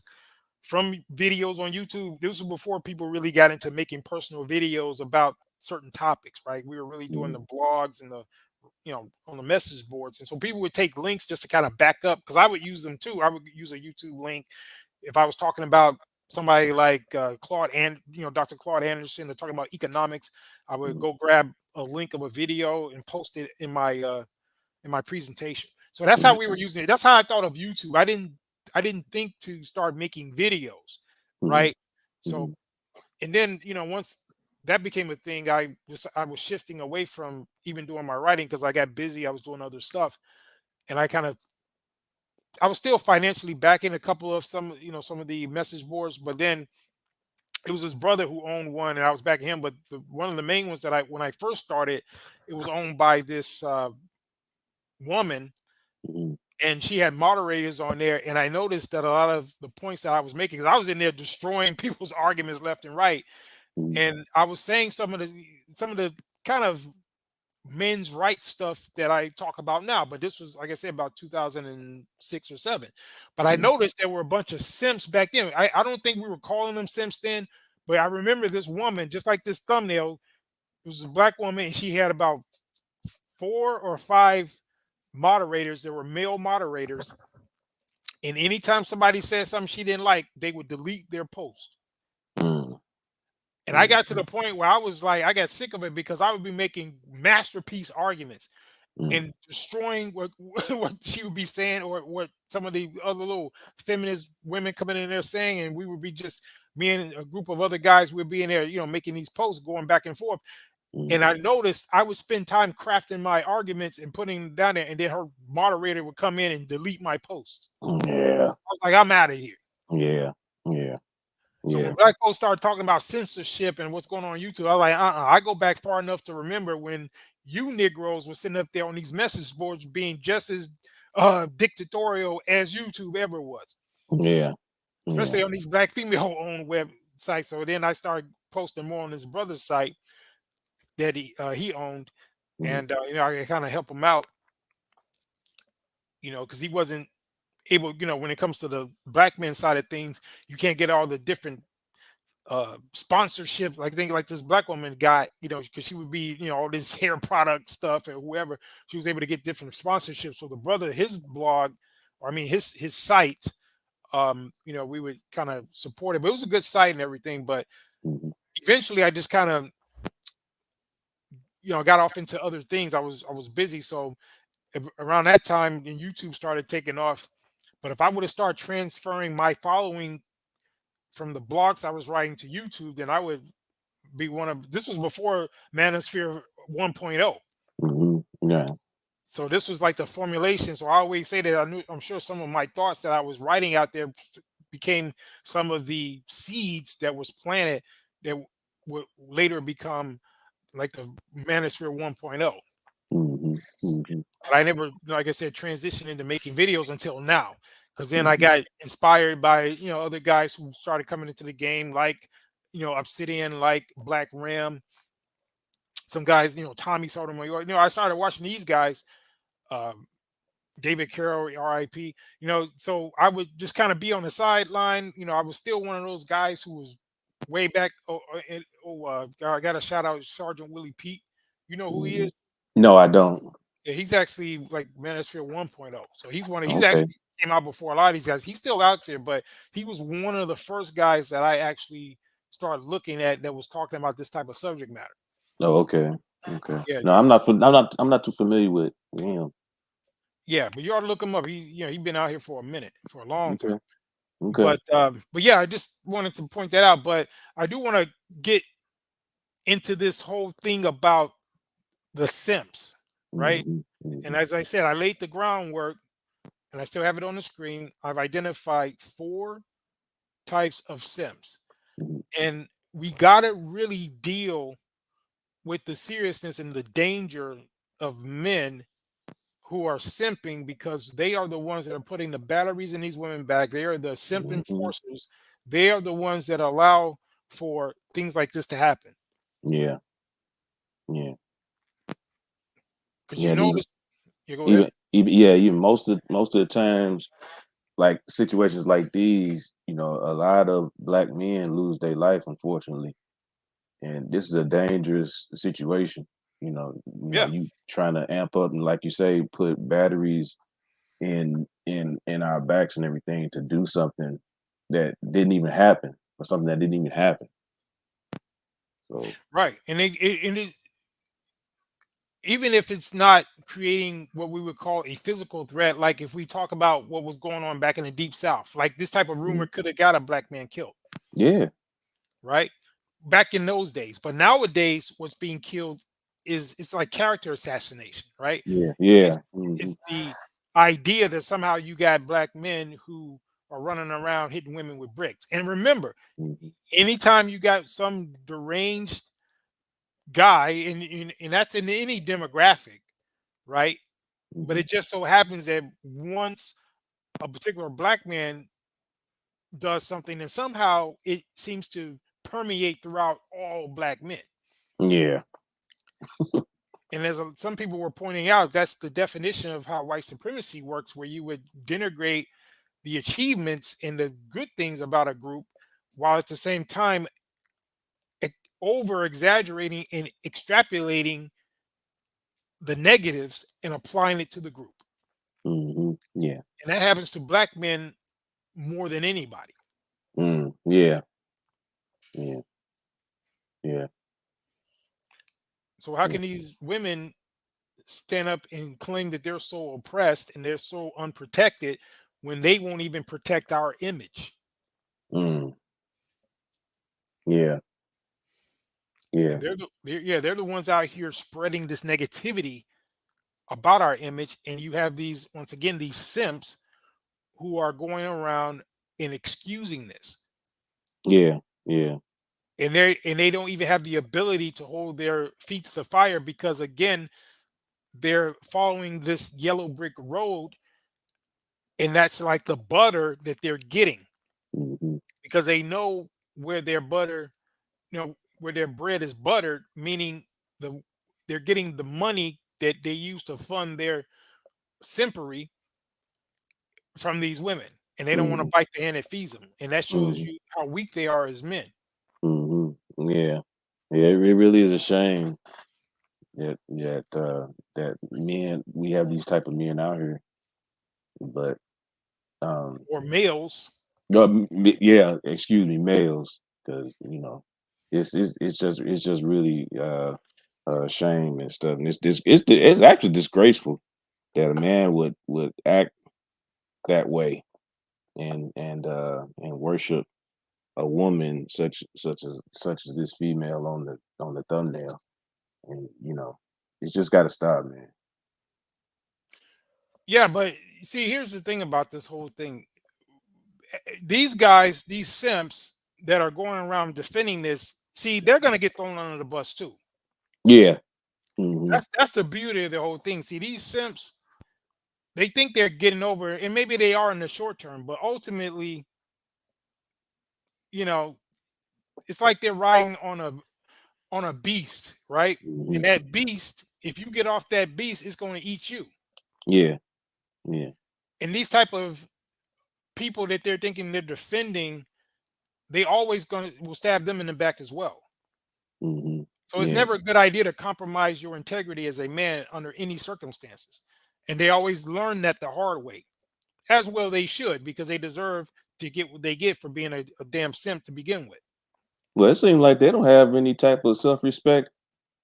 from videos on YouTube. This was before people really got into making personal videos about certain topics, right? We were really doing the blogs and the, on the message boards. And so people would take links just to kind of back up, because I would use them too. I would use a YouTube link if I was talking about somebody like Claude and Dr. Claude Anderson, they're talking about economics. I would go grab a link of a video and post it in my presentation. So that's how we were using it. That's how I thought of YouTube. I didn't think to start making videos, right? So, and then once that became a thing, I was shifting away from even doing my writing, because I got busy. I was doing other stuff, and I was still financially backing a couple of some of the message boards, but then it was his brother who owned one, and I was backing him. But one of the main ones that when I first started, it was owned by this woman, and she had moderators on there. And I noticed that a lot of the points that I was making, because I was in there destroying people's arguments left and right, and I was saying some of the kind of men's rights stuff that I talk about now. But this was, like I said, about 2006 or 7. But I noticed there were a bunch of simps back then. I don't think we were calling them simps then, but I remember this woman, just like this thumbnail. It was a black woman, and she had about 4 or 5 moderators. There were male moderators, and anytime somebody said something she didn't like, they would delete their post. And I got to the point where I was like, I got sick of it, because I would be making masterpiece arguments and destroying what she would be saying, or what some of the other little feminist women coming in there saying, and we would be just, me and a group of other guys would be in there, making these posts, going back and forth. And I noticed I would spend time crafting my arguments and putting them down there, and then her moderator would come in and delete my posts. Yeah. I was like, I'm out of here. Yeah. Yeah. So Yeah. when black folks started talking about censorship and what's going on YouTube, I was like, I go back far enough to remember when you Negroes were sitting up there on these message boards being just as dictatorial as YouTube ever was. Yeah. Especially on these black female-owned websites. So then I started posting more on his brother's site that he owned, and I kind of help him out, because he wasn't able, when it comes to the black men side of things, you can't get all the different sponsorship, like this black woman got, because she would be, all this hair product stuff or whoever, she was able to get different sponsorships. So the brother, his blog, or I mean his site, we would kind of support it, but it was a good site and everything. But eventually I just kind of got off into other things. I was busy. So around that time, and YouTube started taking off. But if I would have started transferring my following from the blogs I was writing to YouTube, then I would be this was before Manosphere 1.0. Yeah. So this was like the formulation. So I always say that I'm sure some of my thoughts that I was writing out there became some of the seeds that was planted that would later become like the Manosphere 1.0. But I never, like I said, transitioned into making videos until now, because then I got inspired by other guys who started coming into the game, like Obsidian, like Black Ram, some guys, Tommy Sotomayor. I started watching these guys, David Carroll, RIP. So I would just kind of be on the sideline. I was still one of those guys who was way back. I got to shout out Sergeant Willie Pete. You know who he is? No, I don't. Yeah, he's actually like Manosphere 1.0. So he's he's Okay. actually came out before a lot of these guys. He's still out there, but he was one of the first guys that I actually started looking at that was talking about this type of subject matter. Oh, okay. Okay. Yeah. No, I'm not too familiar with him. Yeah, but you ought to look him up. He's been out here for a minute, for a long time. Okay. But yeah, I just wanted to point that out. But I do want to get into this whole thing about the simps, right? And as I said, I laid the groundwork, and I still have it on the screen. I've identified 4 types of simps. And we gotta really deal with the seriousness and the danger of men who are simping, because they are the ones that are putting the batteries in these women back. They are the simp Hmm. enforcers. They are the ones that allow for things like this to happen. Yeah, yeah, Because you yeah. These notice, you go ahead. even most of the times, like situations like these, a lot of black men lose their life, unfortunately, and this is a dangerous situation. Yeah, You trying to amp up and, like you say, put batteries in our backs and everything to do something that didn't even happen, or something that didn't even happen. So right. And even if it's not creating what we would call a physical threat, like if we talk about what was going on back in the deep south, like this type of rumor mm, could have got a black man killed, yeah, right? Back in those days. But nowadays, what's being killed is, it's like character assassination, right? yeah, yeah. It's it's the idea that somehow you got black men who are running around hitting women with bricks. And remember, Hmm. anytime you got some deranged guy, and that's in any demographic, right? But Hmm. it just so happens that once a particular black man does something, and somehow it seems to permeate throughout all black men. Yeah. And as some people were pointing out, that's the definition of how white supremacy works, where you would denigrate the achievements and the good things about a group, while at the same time over exaggerating and extrapolating the negatives and applying it to the group. Yeah. And that happens to black men more than anybody. Yeah. Yeah. Yeah. So how Yeah. can these women stand up and claim that they're so oppressed and they're so unprotected when they won't even protect our image? Mm, yeah. Yeah. And they're the ones out here spreading this negativity about our image. And you have these, once again, these simps who are going around and excusing this. Yeah. Yeah. And they don't even have the ability to hold their feet to the fire, because again, they're following this yellow brick road, and that's like the butter that they're getting, Hmm. because they know where their butter, where their bread is buttered, meaning they're getting the money that they use to fund their simpery from these women, and they don't want to Hmm. bite the hand that feeds them, and that shows Hmm. you how weak they are as men. Hmm. Yeah. Yeah. It really is a shame that men we have these type of men out here, but um, Or males. no, yeah. Excuse me, males, because it's just really shame and stuff, and it's actually disgraceful that a man would act that way and worship a woman such as this female on the thumbnail, and it's just got to stop, man. Yeah, but see, here's the thing about this whole thing. These guys, these simps that are going around defending this, see, they're gonna get thrown under the bus too. Yeah. Hmm. That's the beauty of the whole thing. See, these simps, they think they're getting over, and maybe they are in the short term, but ultimately, you know, it's like they're riding on a beast, right? Hmm. And that beast, if you get off that beast, it's going to eat you. Yeah. Yeah. And these type of people that they're thinking they're defending, they always going to will stab them in the back as well. Hmm. So it's Yeah. never a good idea to compromise your integrity as a man under any circumstances. And they always learn that the hard way. As well they should, because they deserve to get what they get for being a damn simp to begin with. Well, it seems like they don't have any type of self-respect,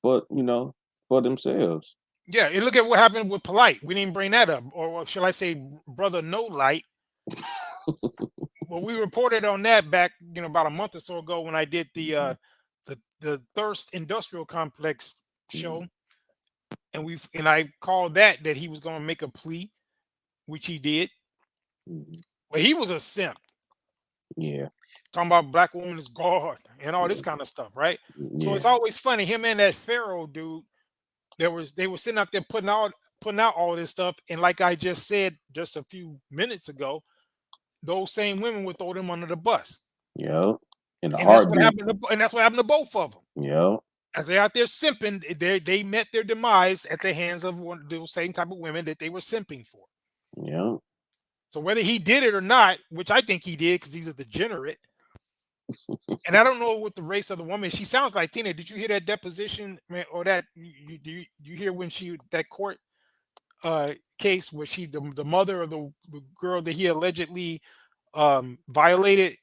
but for themselves. Yeah, and look at what happened with Polite. We didn't bring that up, or shall I say, brother No Light. Well, we reported on that back, about a month or so ago when I did the Thirst Industrial Complex show, and I called that he was going to make a plea, which he did, Mhm. but he was a simp. Yeah. talking about black woman is God and all this kind of stuff, right? So Yeah. it's always funny. Him and that Pharaoh dude, they were sitting up there putting out all this stuff, and like I just said just a few minutes ago, those same women would throw them under the bus, Yep. In a and that's what heartbeat. happened. And that's what happened to both of them. Yep. As they're out there simping, they met their demise at the hands of one of those same type of women that they were simping for. Yep. So whether he did it or not, which I think he did because he's a degenerate, and I don't know what the race of the woman. She sounds like Tina. Did you hear that deposition, man, or that you hear when she that court case where she the mother of the girl that he allegedly violated,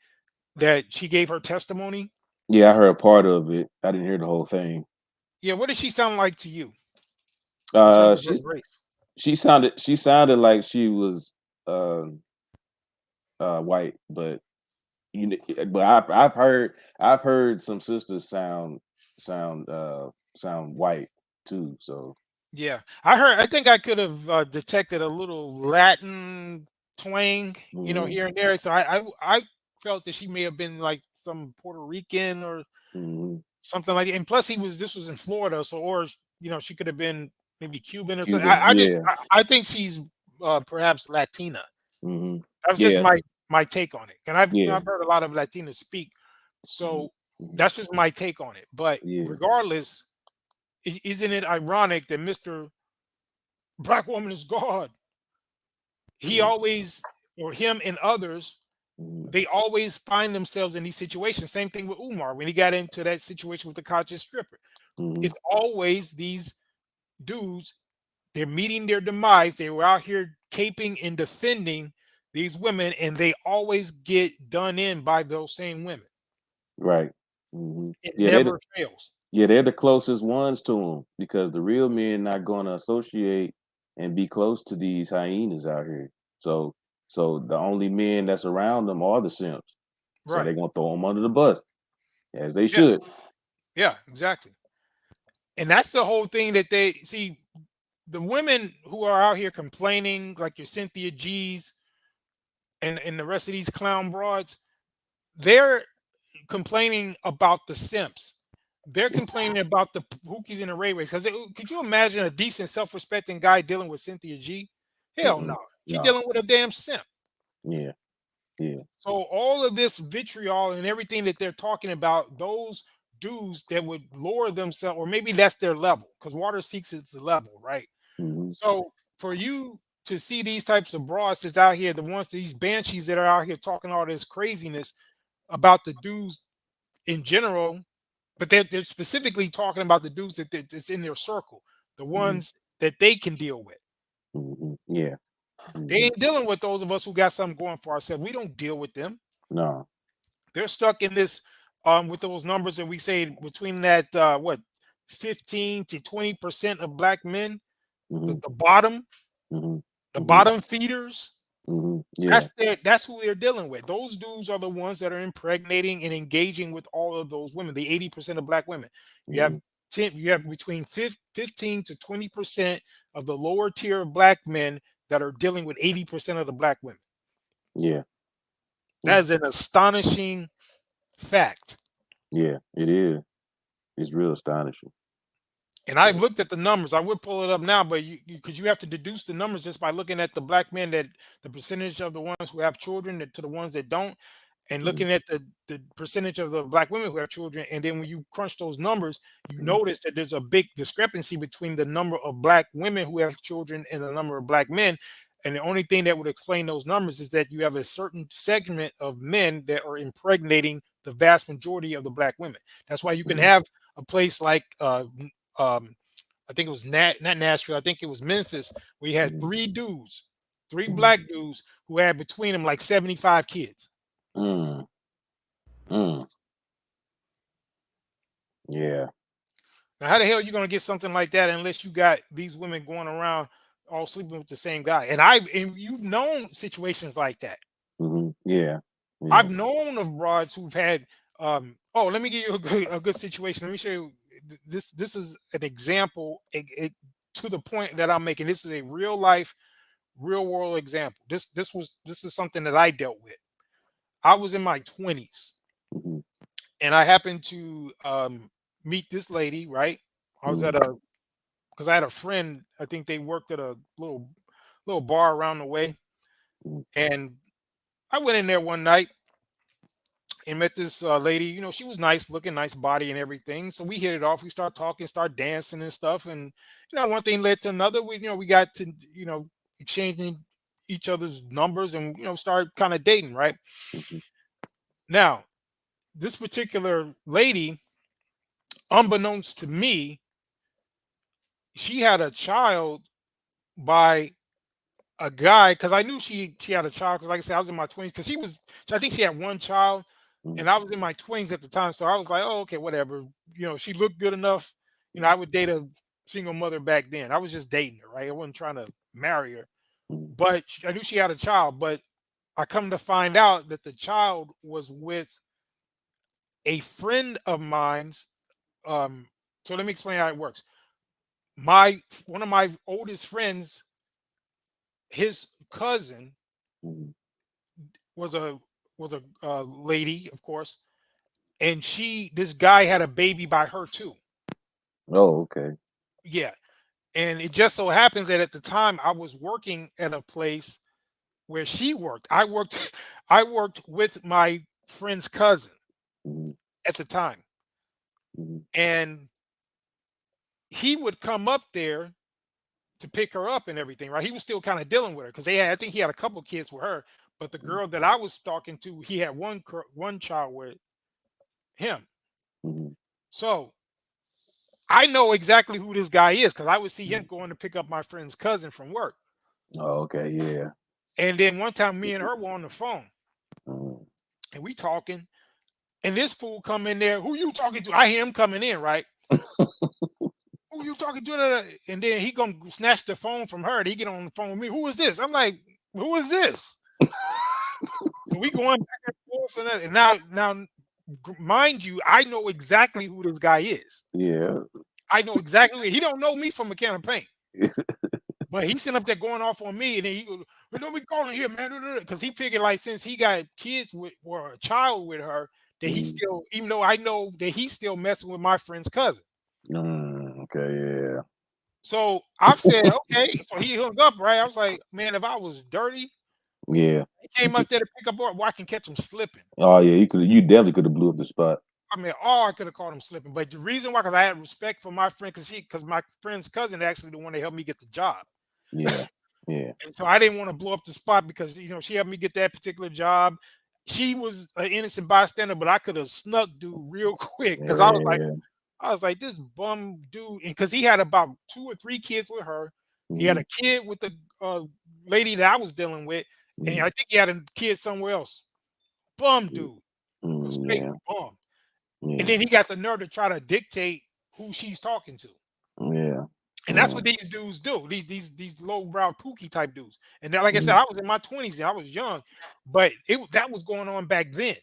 that she gave her testimony? Yeah, I heard part of it. I didn't hear the whole thing. Yeah, what did she sound like to you in terms of her race? She sounded like she was white, but but I've heard some sisters sound white too. So Yeah, I think I could have detected a little Latin twang, here and there. So I felt that she may have been like some Puerto Rican or something like that. And plus, this was in Florida, so or she could have been maybe Cuban or something. Cuban, I think she's perhaps Latina. mm-hmm. That's just my take on it. And I've heard a lot of Latinas speak, so that's just my take on it. But regardless, isn't it ironic that Mr. Black Woman is God? He always, or him and others, they always find themselves in these situations. Same thing with Umar when he got into that situation with the conscious stripper. It's always these dudes. They're meeting their demise. They were out here caping and defending these women, and they always get done in by those same women. Right. It never fails. Yeah, they're the closest ones to them because the real men not going to associate and be close to these hyenas out here. So the only men that's around them are the simps. So they're gonna throw them under the bus, as they should. Yeah, exactly. And that's the whole thing that they see. The women who are out here complaining, like your Cynthia G's and the rest of these clown broads, they're complaining about the simps. They're complaining about the hookies and the ray rays. Because could you imagine a decent, self-respecting guy dealing with Cynthia G? Hell no. She's dealing with a damn simp. Yeah. Yeah. So all of this vitriol and everything that they're talking about, those dudes that would lower themselves, or maybe that's their level, because water seeks its level, right? So for you to see these types of broads that's out here, these banshees that are out here talking all this craziness about the dudes in general, but they're specifically talking about the dudes that's in their circle, the ones that they can deal with. Yeah. They ain't dealing with those of us who got something going for ourselves. We don't deal with them. No. They're stuck in this with those numbers that we say between that 15 to 20% of black men, the bottom, the bottom feeders. That's who they're dealing with. Those dudes are the ones that are impregnating and engaging with all of those women, the 80% of black women. You have between 15 to 20% of the lower tier of black men that are dealing with 80% of the black women. Yeah. That is an astonishing fact. Yeah, it is. It's real astonishing. And I looked at the numbers. I would pull it up now, but because you have to deduce the numbers just by looking at the black men, that the percentage of the ones who have children to the ones that don't, and looking at the percentage of the black women who have children. And then when you crunch those numbers, you notice that there's a big discrepancy between the number of black women who have children and the number of black men. And the only thing that would explain those numbers is that you have a certain segment of men that are impregnating the vast majority of the black women. That's why you can have a place like I think it was not Nashville, I think it was Memphis, where you had three black dudes who had between them like 75 kids. Yeah. Now, how the hell are you going to get something like that unless you got these women going around all sleeping with the same guy? And you've known situations like that. Yeah. I've known of broads who've had let me give you a good situation. Let me show you this is an example to the point that I'm making. This is a real life, real world example. This is something that I dealt with. I was in my 20s. Mhm. and I happened to meet this lady. Right, I was at Mhm. a because I had a friend. I think they worked at a little bar around the way, Mhm. and I went in there one night and met this lady. You know, she was nice looking, nice body and everything. So we hit it off. We start talking, start dancing and stuff. And one thing led to another. We got to exchanging each other's numbers and start kind of dating. Right Mhm. now, this particular lady, unbeknownst to me, she had a child by a guy because I knew she had a child because like I said I was in my 20s because I think she had one child Mhm. and I was in my 20s at the time, so I was like, oh, okay, whatever. She looked good enough. I would date a single mother back then. I was just dating her, right? I wasn't trying to marry her, Mhm. but I knew she had a child. But I come to find out that the child was with a friend of mine's. Um, so let me explain how it works. My One of my oldest friends, his cousin Mhm. was a lady, of course, and this guy had a baby by her too. Oh, okay. Yeah, and it just so happens that at the time I was working at a place where she worked. I worked I worked with my friend's cousin Mhm. at the time, Mhm. and he would come up there to pick her up and everything. Right, he was still kind of dealing with her because I think he had a couple kids with her, but the girl that I was talking to, he had one child with him. Mhm. So I know exactly who this guy is because I would see him Mhm. going to pick up my friend's cousin from work. Oh, okay. Yeah. And then one time me and her were on the phone Mhm. and we talking, and this fool come in there. Who you talking to? I hear him coming in, right? Who you talking to? And then he gonna snatch the phone from her. And he get on the phone with me. Who is this? I'm like, who is this? So we going back and forth, and now, mind you, I know exactly who this guy is. Yeah. I know exactly. He don't know me from a can of paint. But he's sitting up there going off on me, and then he goes, "Well, don't be calling here, man," because he figured like since he got kids with or a child with her, that he Mhm. still, even though I know that he's still messing with my friend's cousin. Okay. Yeah. So I've said, okay. So he hung up, right? I was like, man, if I was dirty, Yeah. he came up there to pick up, well, I can catch him slipping. Oh yeah. You definitely could have blew up the spot. I mean, or I could have caught him slipping. But the reason why, because I had respect for my friend, because my friend's cousin actually the one that helped me get the job. Yeah. Yeah. And so I didn't want to blow up the spot because she helped me get that particular job. She was an innocent bystander, but I could have snuck dude real quick because Yeah. I was like, this bum dude, because he had about 2 or 3 kids with her. He had Mhm. a kid with the uh, lady that I was dealing with, and Mhm. I think he had a kid somewhere else. Bum dude, a Mhm. straight Yeah. bum. And Yeah. then he got the nerve to try to dictate who she's talking to. Yeah. And that's Yeah. what these dudes do. These lowbrow pookie type dudes. And then, like I said, Mhm. I was in my 20s and I was young, but that was going on back then.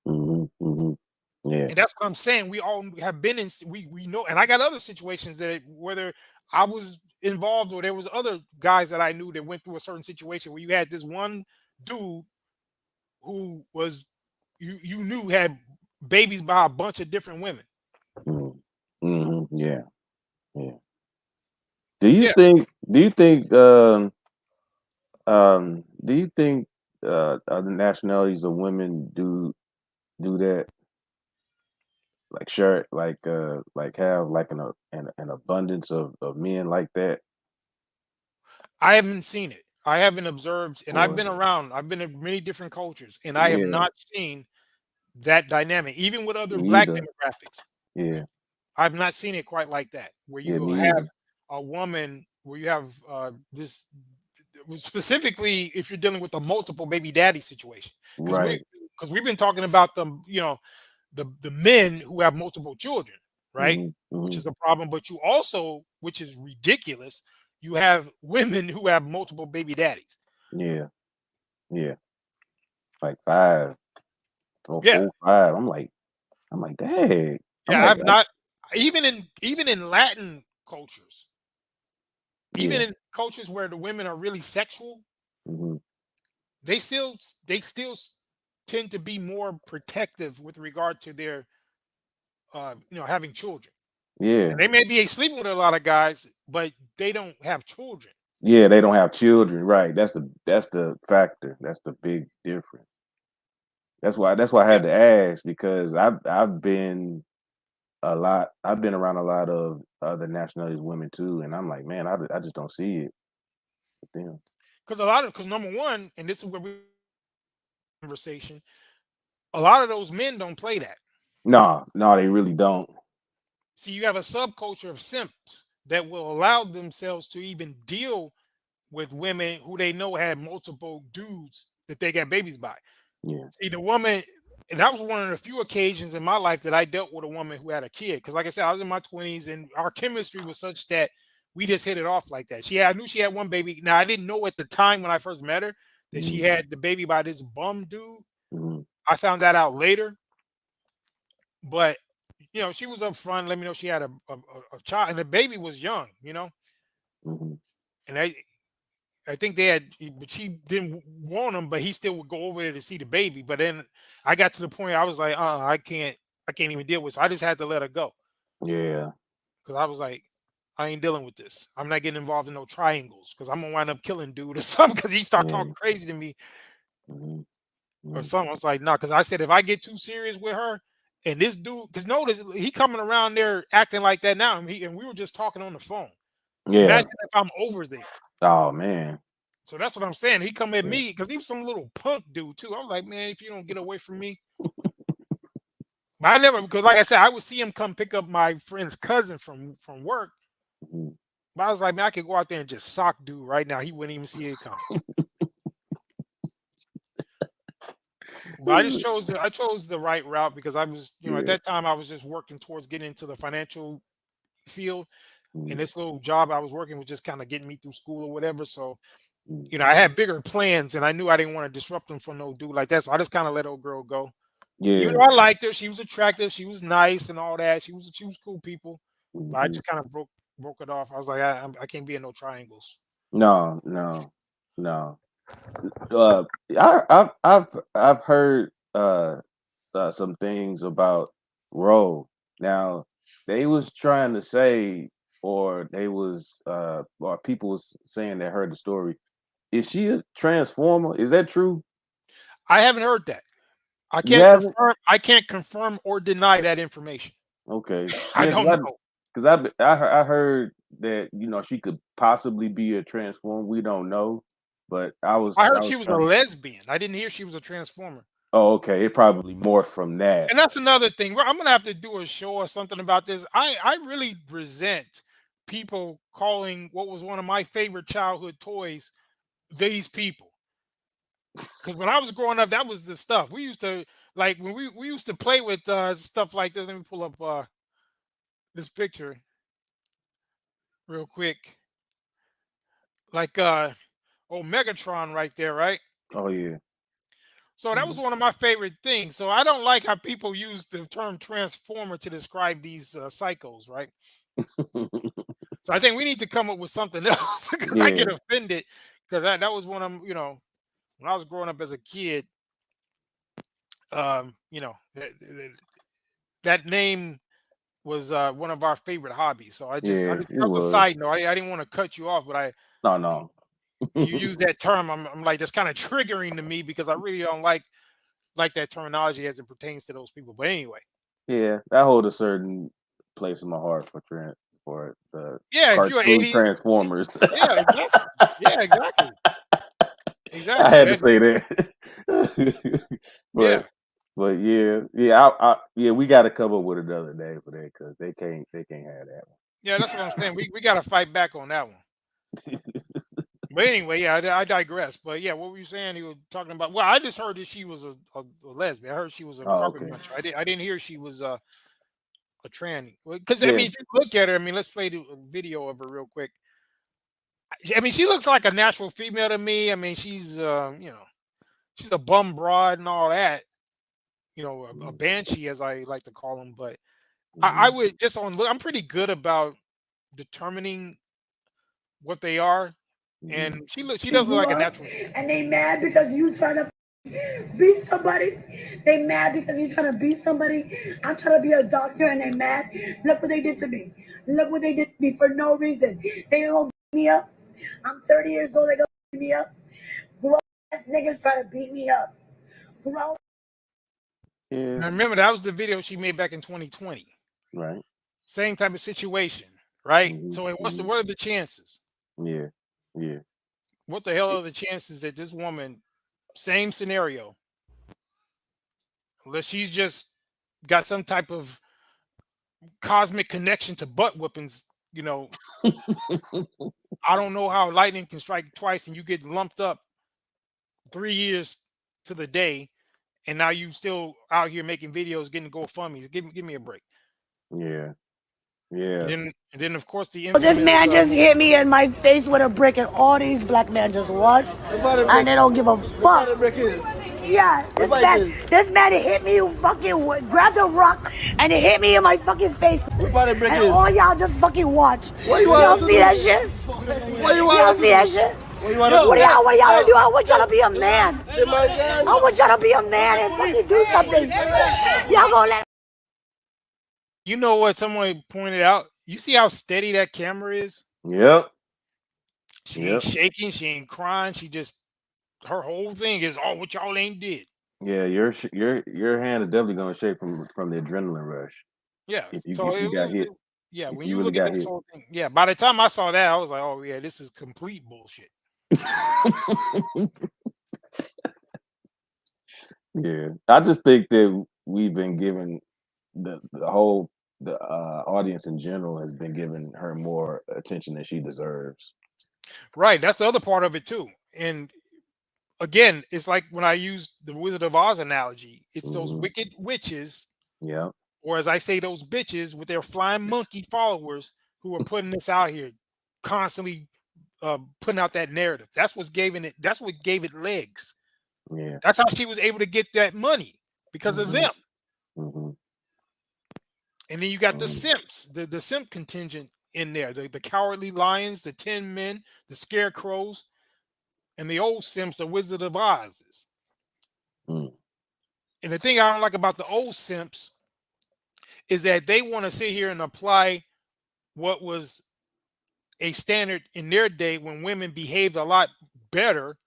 Mhm. Mhm. Yeah. And that's what I'm saying. We all have been in. We know. And I got other situations that whether I was involved or there was other guys that I knew that went through a certain situation where you had this one dude who was you knew had babies by a bunch of different women. Mhm. Mhm. Yeah. Yeah. Do you Yeah, think? Do you think? Do you think other nationalities of women do that? Like share, like have like an abundance of men like that, I haven't seen it. I haven't observed, and I've or been around. I've been in many different cultures, and I have yeah, not seen that dynamic, even with other me black either. demographics. Yeah, I've not seen it quite like that, where yeah, you me have either. a woman, where you have this specifically if you're dealing with a multiple baby daddy situation, because Right. we've been talking about the men who have multiple children, right? Hmm. Which Hmm. is a problem. But you also, which is ridiculous, you have women who have multiple baby daddies. Yeah, yeah. Like five or Yeah, 4, 5. I'm like, dang. I'm yeah. like, I've not even in Latin cultures, even yeah. in cultures where the women are really sexual, Hmm. they still tend to be more protective with regard to their, having children. Yeah. And they may be sleeping with a lot of guys, but they don't have children. Yeah, they don't have children, right? That's the factor. That's the big difference. That's why I had to ask, because I've been around a lot of other nationalities women too, and I'm like, man, I just don't see it with them. Because number one, and this is where we conversation, a lot of those men don't play that. No, they really don't. See, you have a subculture of simps that will allow themselves to even deal with women who they know had multiple dudes that they got babies by. Yeah. See, the woman, and that was one of the few occasions in my life that I dealt with a woman who had a kid. Because, like I said, I was in my 20s, and our chemistry was such that we just hit it off like that. I knew she had one baby. Now, I didn't know at the time when I first met her that she had the baby by this bum dude. Mhm. I found that out later. But, she was up front, let me know she had a child, and the baby was young, Mhm. and I think but she didn't want him, but he still would go over there to see the baby. But then I got to the point I was like, I can't even deal with it. So I just had to let her go. Yeah. Because I was like, I ain't dealing with this. I'm not getting involved in no triangles, because I'm gonna wind up killing dude or something, because he start talking crazy to me Mhm. or something. I was like, nah, because I said if I get too serious with her and this dude, because notice he coming around there acting like that now, and we were just talking on the phone. Yeah. Imagine if I'm over there. Oh man. So that's what I'm saying. He come at Yeah. me because he was some little punk dude too. I was like, man, if you don't get away from me. But I never, because like I said, I would see him come pick up my friend's cousin from work. Mhm. But I was like, man, I could go out there and just sock dude right now. He wouldn't even see it coming. But I chose the right route, because I was, at that time I was just working towards getting into the financial field. Mhm. And this little job I was working was just kind of getting me through school or whatever. So, Mhm. I had bigger plans, and I knew I didn't want to disrupt them for no dude like that. So I just kind of let old girl go. Even Yeah. though I liked her, she was attractive, she was nice and all that. She was cool people. But I Mhm. just kind of broke it off. I was like, I can't be in no triangles. No. I've heard some things about Rho. Now, they was trying to say, or people was saying they heard the story. Is she a transformer? Is that true? I haven't heard that. You haven't? I can't confirm or deny that information. Okay. I Yeah, don't know. because I heard that she could possibly be a transformer. We don't know, but I heard I she was was a trying. lesbian. I didn't hear she was a transformer. Oh, okay. It probably more from that. And that's another thing. I'm gonna have to do a show or something about this. I really resent people calling what was one of my favorite childhood toys these people. Because when I was growing up, that was the stuff we used to like when we used to play with stuff like this. Let me pull up this picture real quick. Like Megatron right there, right? Oh yeah. So that was one of my favorite things. So I don't like how people use the term transformer to describe these psychos, right? So I think we need to come up with something else, because I Yeah. get offended, because that was one of them, when I was growing up as a kid, that name was one of our favorite hobbies. So Yeah. that It was a was. side note. I didn't want to cut you off, but No. when you use that term, I'm like, that's kind of triggering to me, because I really don't like that terminology as it pertains to those people. But anyway, Yeah, I hold a certain place in my heart for the yeah, if you're cartoon 80s, Transformers. yeah, exactly, yeah, exactly, I exactly. had to say that. Yeah, but yeah, we got to come up with another name for that, because they can't have that yeah, that's what I'm saying. We got to fight back on that one. one. But anyway, yeah, I digress. But yeah, what were you saying? You were talking about. Well, I just heard that she was a lesbian. I heard she was a Oh, carpet okay. muncher. I didn't hear she was a tranny. Because I Yeah. mean, if you look at her, I mean, let's play the video of her real quick. I mean, she looks like a natural female to me. I mean, she's she's a bum broad and all that. A banshee, as I like to call them. But I Mhm. would just on look. I'm pretty good about determining what they are, Mhm. and she does look like a natural female. And they mad because you trying to beat somebody. They mad because he's trying to beat somebody. I'm trying to be a doctor and they mad. Look what they did to me. Look what they did to me for no reason. They gonna beat me up. I'm 30 years old. They gonna beat me up. Grown ass niggas try to beat me up. Grown. Yeah. Now remember, that was the video she made back in 2020. Right. Same type of situation, right? Mhm, So what mhm. are the chances? Yeah. Yeah. What the hell are the chances that this woman, same scenario, unless she's just got some type of cosmic connection to butt whippings, you know, I don't know how lightning can strike twice and you get lumped up 3 years to the day, and now you still out here making videos, getting GoFundMe's. Give me a break. Yeah. Yeah. And then of course the This infamous man just hit me in my face with a brick, and all these black men just watch, and they don't give a fuck. Yeah, this man hit me, fucking grabbed a rock, and it hit me in my fucking face. And all y'all just fucking watch. Y'all see that shit? Y'all see that shit? What do y'all wanna do? I want y'all to be a man. I want y'all to be a man and fucking do something. Y'all gonna let. You know what someone pointed out? You see how steady that camera is? Yep. She ain't shaking, she ain't crying, she just, her whole thing is, oh, what y'all ain't did. Yeah, your hand is definitely gonna shake from the adrenaline rush. Yeah. If So you got hit. yeah, If when you you really look at got this hit. whole thing, yeah, by the time I saw that, I was like, oh yeah, this is complete bullshit. Yeah. I just think that we've been given the whole audience in general has been giving her more attention than she deserves. Right. That's the other part of it too. And again, it's like when I use the Wizard of Oz analogy, it's those Mhm. wicked witches, Yeah. or as I say, those bitches with their flying monkey followers who are putting this out here, constantly putting out that narrative. That's what gave it legs. Yeah. That's how she was able to get that money, because of them. Mhm. And then you got the Mhm. simps, the simp contingent in there, the cowardly lions, the 10 men, the scarecrows, and the old simps, the Wizard of Oz. Mm. And the thing I don't like about the old simps is that they want to sit here and apply what was a standard in their day when women behaved a lot better,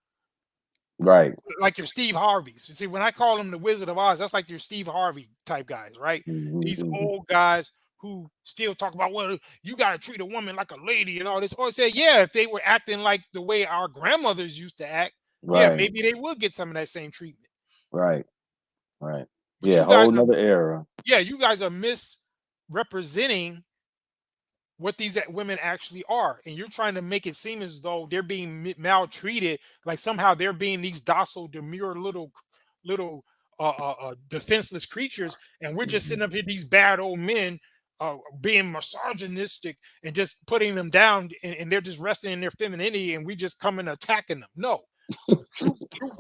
Right. like your Steve Harveys. You see, when I call them the Wizard of Oz, that's like your Steve Harvey type guys, right? Mhm, These mhm. old guys who still talk about, well, you got to treat a woman like a lady and all this. Or say, yeah, if they were acting like the way our grandmothers used to act, yeah, Right. maybe they would get some of that same treatment. Right. Right. But Yeah, you guys whole are, nother era. yeah, you guys are misrepresenting what these women actually are, and you're trying to make it seem as though they're being maltreated, like somehow they're being these docile, demure little defenseless creatures, and we're just Mhm. sitting up here, these bad old men, being misogynistic and just putting them down, and they're just resting in their femininity, and we just come and attacking them. No,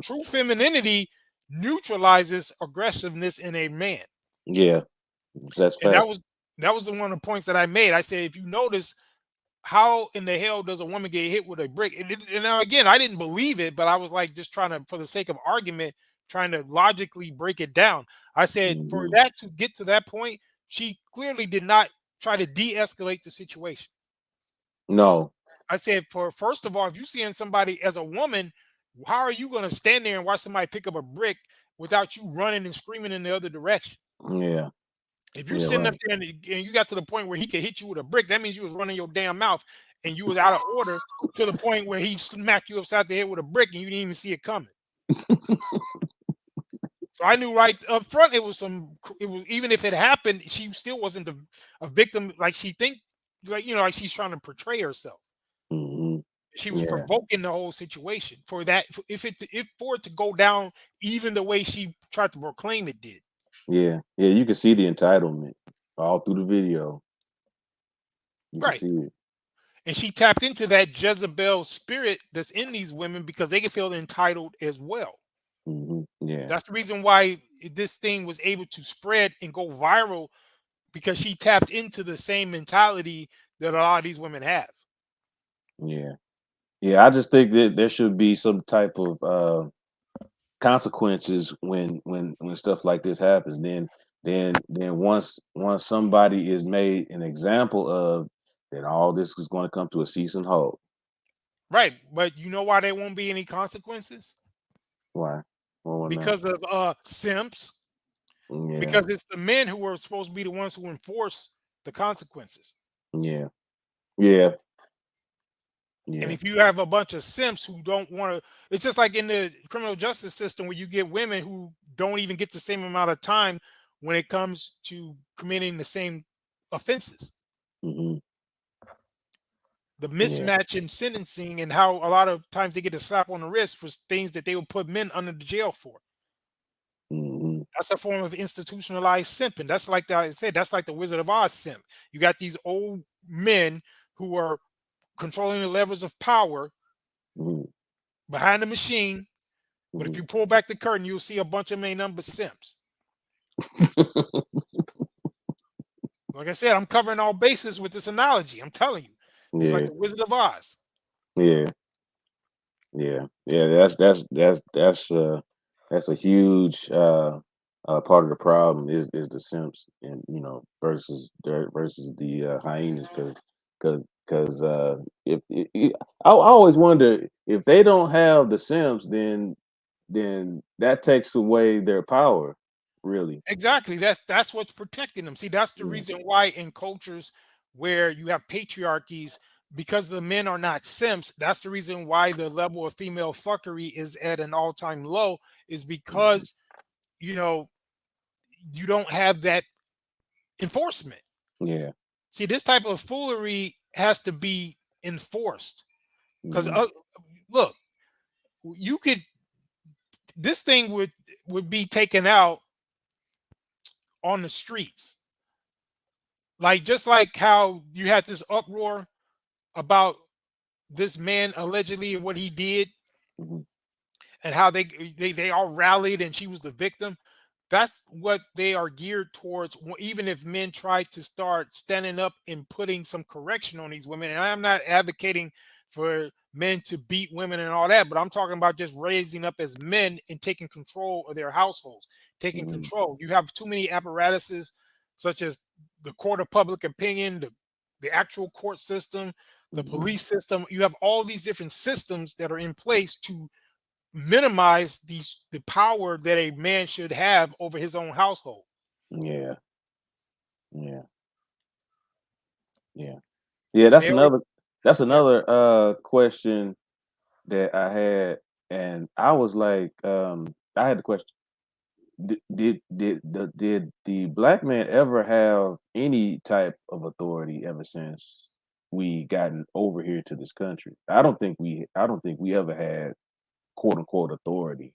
true femininity neutralizes aggressiveness in a man. Yeah. That's And facts. that was the one of the points that I made. I said, if you notice, how in the hell does a woman get hit with a brick? And now again, I didn't believe it, but I was like, just trying to, for the sake of argument, trying to logically break it down. I said, for Mhm. that to get to that point, she clearly did not try to de-escalate the situation. No. I said, for first of all, if you're seeing somebody as a woman, how are you going to stand there and watch somebody pick up a brick without you running and screaming in the other direction? Yeah. If you're Yeah, sitting up right. there and you got to the point where he could hit you with a brick, that means you was running your damn mouth and you was out of order, to the point where he smacked you upside the head with a brick and you didn't even see it coming. So I knew right up front it was even if it happened, she still wasn't a victim like she think, like, like she's trying to portray herself. Mhm. She was Yeah. provoking the whole situation for that, if for it to go down even the way she tried to proclaim it did. Yeah. Yeah, you can see the entitlement all through the video. You can Right. see it. And she tapped into that Jezebel spirit that's in these women because they can feel entitled as well. Mhm. Yeah. That's the reason why this thing was able to spread and go viral, because she tapped into the same mentality that a lot of these women have. Yeah. Yeah, I just think that there should be some type of consequences when stuff like this happens. Then once somebody is made an example of, then all this is going to come to a cease and halt. Right, but you know why there won't be any consequences? Why? Well, Because of simps. yeah, Because it's the men who are supposed to be the ones who enforce the consequences. yeah, yeah, And yeah. if you have a bunch of simps who don't want to, it's just like in the criminal justice system where you get women who don't even get the same amount of time when it comes to committing the same offenses. Hmm. The Yeah. mismatch in sentencing and how a lot of times they get a slap on the wrist for things that they will put men under the jail for. Hmm. That's a form of institutionalized simping. That's like I said, that's like the Wizard of Oz simp. You got these old men who are controlling the levers of power Hmm. behind the machine. But if you pull back the curtain, you'll see a bunch of main number simps. Like I said, I'm covering all bases with this analogy. I'm telling you, it's like Yeah, the Wizard of Oz. yeah, yeah, yeah. That's a huge part of the problem is the simps, and versus the hyenas, because I always wonder if they don't have the simps, then that takes away their power, really. Exactly. That's what's protecting them. See, that's the Yeah. reason why in cultures where you have patriarchies, because the men are not simps, that's the reason why the level of female fuckery is at an all-time low, is because you know you don't have that enforcement. Yeah. See, this type of foolery has to be enforced. Because Mhm. look, you could this thing would be taken out on the streets. Like just like how you had this uproar about this man allegedly and what he did Mhm. and how they all rallied and she was the victim. That's what they are geared towards. Even if men try to start standing up and putting some correction on these women, and I'm not advocating for men to beat women and all that, but I'm talking about just raising up as men and taking control of their households, taking Mhm. control. You have too many apparatuses, such as the court of public opinion, the actual court system, the Mhm. police system. You have all these different systems that are in place to minimize the power that a man should have over his own household. Yeah. Yeah. Yeah. Yeah, And they always that's go ahead. another question that I had, and I was like, I had the question: did the black man ever have any type of authority ever since we gotten over here to this country? I don't think we ever had quote unquote authority.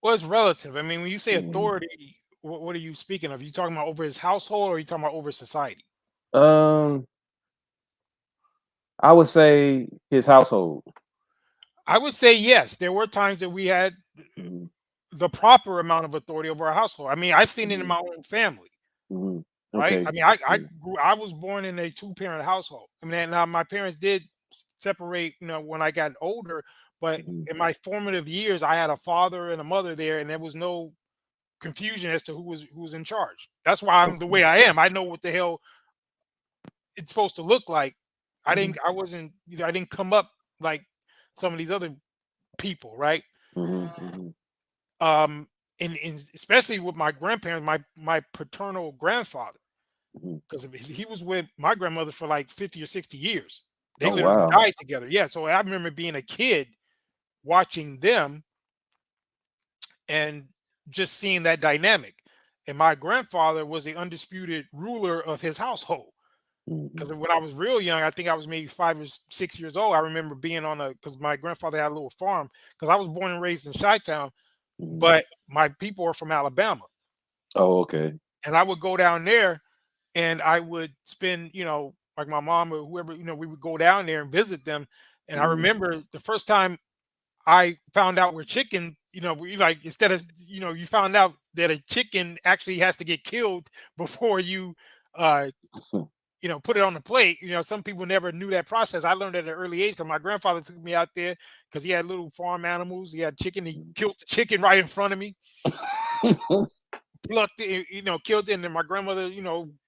Well, it's relative. I mean, when you say Mhm. authority, what are you speaking of? Are you talking about over his household or are you talking about over society? Um, I would say his household. I would say yes. There were times that we had Mhm. the proper amount of authority over our household. I mean, I've seen it in Mhm. my own family, Mhm. right? I Okay. mean, Yeah. I was born in a two-parent household. I mean, now my parents did separate, when I got older, but Mhm. in my formative years, I had a father and a mother there, and there was no confusion as to who was in charge. That's why I'm the Okay. way I am. I know what the hell it's supposed to look like. Mhm. I wasn't, I didn't come up like some of these other people, right? Mhm. Mhm. Um, and especially with my grandparents, my paternal grandfather, Mhm. because he was with my grandmother for like 50 or 60 years. They Oh literally wow. died together. Yeah. So I remember being a kid watching them and just seeing that dynamic. And my grandfather was the undisputed ruler of his household. Mhm. Because when I was real young, I think I was maybe 5 or 6 years old. I remember being because my grandfather had a little farm. Because I was born and raised in Chi-Town, Mhm. but my people are from Alabama, Oh, okay. and I would go down there, and I would spend, like my mom or whoever, we would go down there and visit them. And I Mhm. remember the first time I found out where chicken, we like instead of you found out that a chicken actually has to get killed before you uh put it on the plate. Some people never knew that process. I learned at an early age because my grandfather took me out there because he had little farm animals. He had chicken. He killed the chicken right in front of me, plucked it, killed it, and then my grandmother,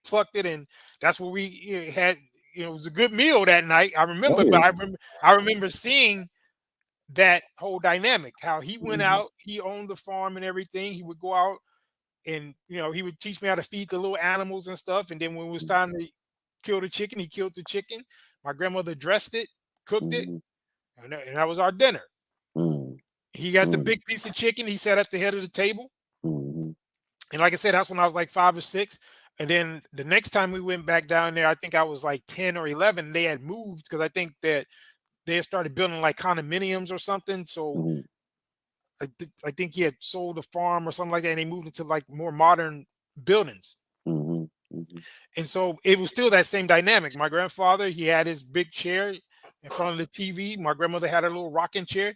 plucked it, and that's what we had. It was a good meal that night. I remember, Oh, but yeah. I remember seeing that whole dynamic, how he went Mhm. out, he owned the farm and everything. He would go out and he would teach me how to feed the little animals and stuff. And then when it was time to kill the chicken, he killed the chicken. My grandmother dressed it, cooked it, Mhm. and that was our dinner. Mhm. He got the Mhm. big piece of chicken. He sat at the head of the table. Mhm. And like I said, that's when I was like 5 or 6. And then the next time we went back down there, I think I was like 10 or 11. They had moved because I think that they had started building like condominiums or something. So Mhm. I think he had sold a farm or something like that, and they moved into like more modern buildings. Mhm. Mhm. And so it was still that same dynamic. My grandfather, he had his big chair in front of the TV. My grandmother had a little rocking chair.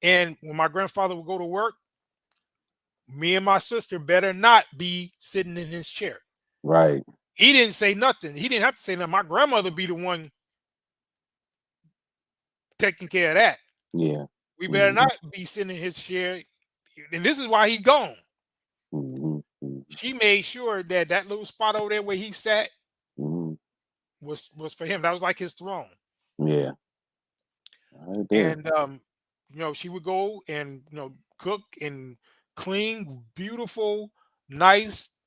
And when my grandfather would go to work, me and my sister better not be sitting in his chair. Right. He didn't say nothing. He didn't have to say nothing. My grandmother be the one taking care of that. Yeah. We better Mhm. not be sitting in his chair. And this is why he gone. Mhm. Mhm. She made sure that that little spot over there where he sat Mhm. was for him. That was like his throne. Yeah. Right there. And she would go and cook and clean, beautiful, nice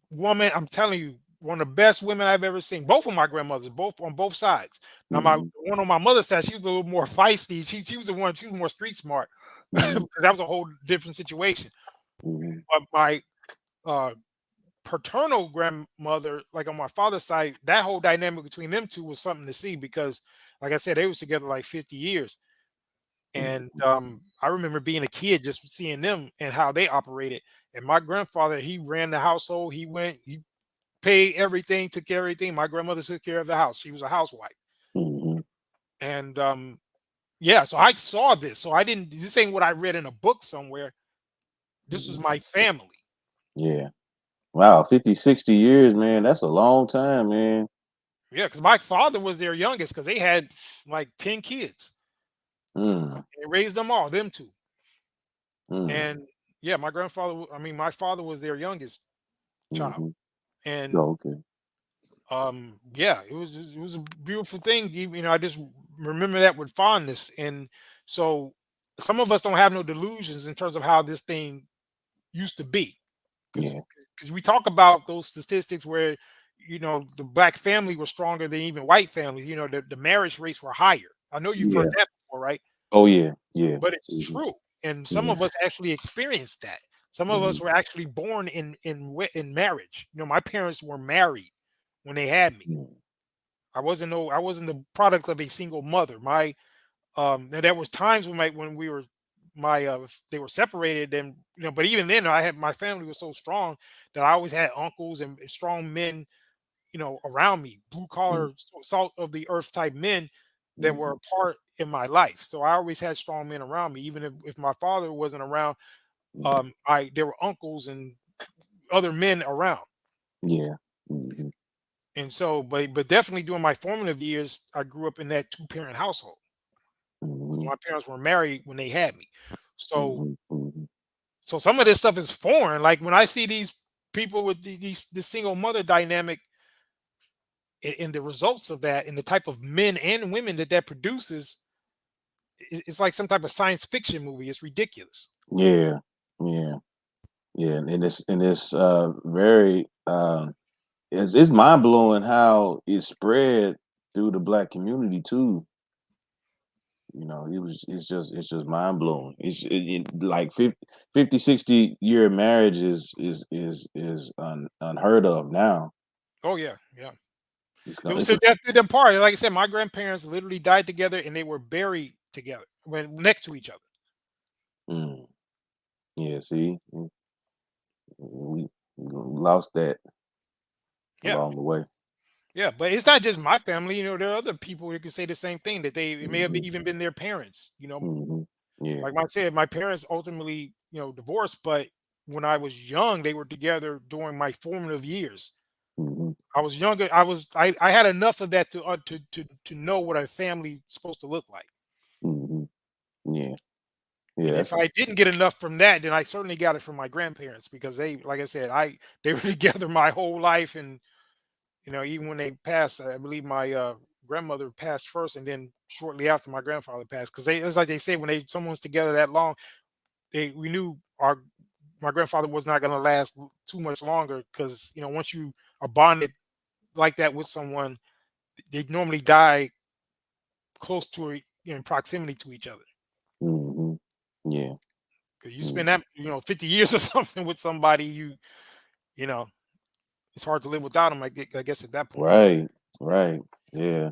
woman. I'm telling you, one of the best women I've ever seen. Both of my grandmothers, both on both sides. Now, my Mhm. one on my mother's side, she was a little more feisty. She was the one. She was more street smart because Mhm. that was a whole different situation. Mhm. But my uh, paternal grandmother, like on my father's side, that whole dynamic between them two was something to see because, like I said, they was together like 50 years. And Mhm. I remember being a kid just seeing them and how they operated. And my grandfather, he ran the household. He paid everything, took care of everything. My grandmother took care of the house. She was a housewife. Mhm. And yeah, so I saw this. So I didn't, this ain't what I read in a book somewhere. This was Mhm. my family. Yeah. Wow. 50, 60 years, man. That's a long time, man. Yeah, because my father was their youngest because they had like 10 kids. Mm. They raised them all, them two. Mm. And yeah, my father was their youngest child. Mhm. And Oh, okay. yeah, it was a beautiful thing. I just remember that with fondness. And so some of us don't have no delusions in terms of how this thing used to be. Because Yeah. we talk about those statistics where the black family was stronger than even white families. The marriage rates were higher. I know you've heard Yeah. that before, right? Oh, yeah. Yeah. But it's Mhm. true, and some Yeah. of us actually experienced that. Some of us Mhm. were actually born in marriage. My parents were married when they had me. Mhm. I wasn't the product of a single mother. Now there was times when we were they were separated, and but even then I had my family was so strong that I always had uncles and strong men around me, blue Mhm. collar salt of the earth type men that were Mhm. a part in my life. So I always had strong men around me, even if my father wasn't around. Mhm. I there were uncles and other men around. Yeah. Mhm. And so, but definitely during my formative years, I grew up in that two-parent household because Mhm. my parents were married when they had me. So Mhm. Mhm. so some of this stuff is foreign. Like when I see these people with this single mother dynamic and the results of that and the type of men and women that produces, it's like some type of science fiction movie. It's ridiculous. Yeah. Yeah. Yeah. And it's very it's mind blowing how it spread through the black community too. It's just mind blowing. Like 50, 60 year marriage is unheard of now. Oh yeah, yeah. It's It gonna was it's till a death did them part. Like I said, my grandparents literally died together and they were buried together when next to each other. mm, yeah. See, we lost that Yeah, along the way. yeah. But it's not just my family. There are other people who can say the same thing that it may have Hmm. even been their parents. Hmm. Yeah. Like I said, my parents ultimately divorced, but when I was young, they were together during my formative years. Hmm. I was younger. I had enough of that to know what a family's supposed to look like. Mm-hmm. Yeah. Yeah. And if I didn't get enough from that, then I certainly got it from my grandparents because they, like I said, they were together my whole life, and even when they passed, I believe my grandmother passed first, and then shortly after my grandfather passed, because it's like they say when someone's together that long, we knew my grandfather was not going to last too much longer because once you are bonded like that with someone, they normally die close to in proximity to each other. Mm-hmm. Yeah. Because you spend that 50 years or something with somebody, you know it's hard to live without them. I guess at that point. Right. Right. Yeah.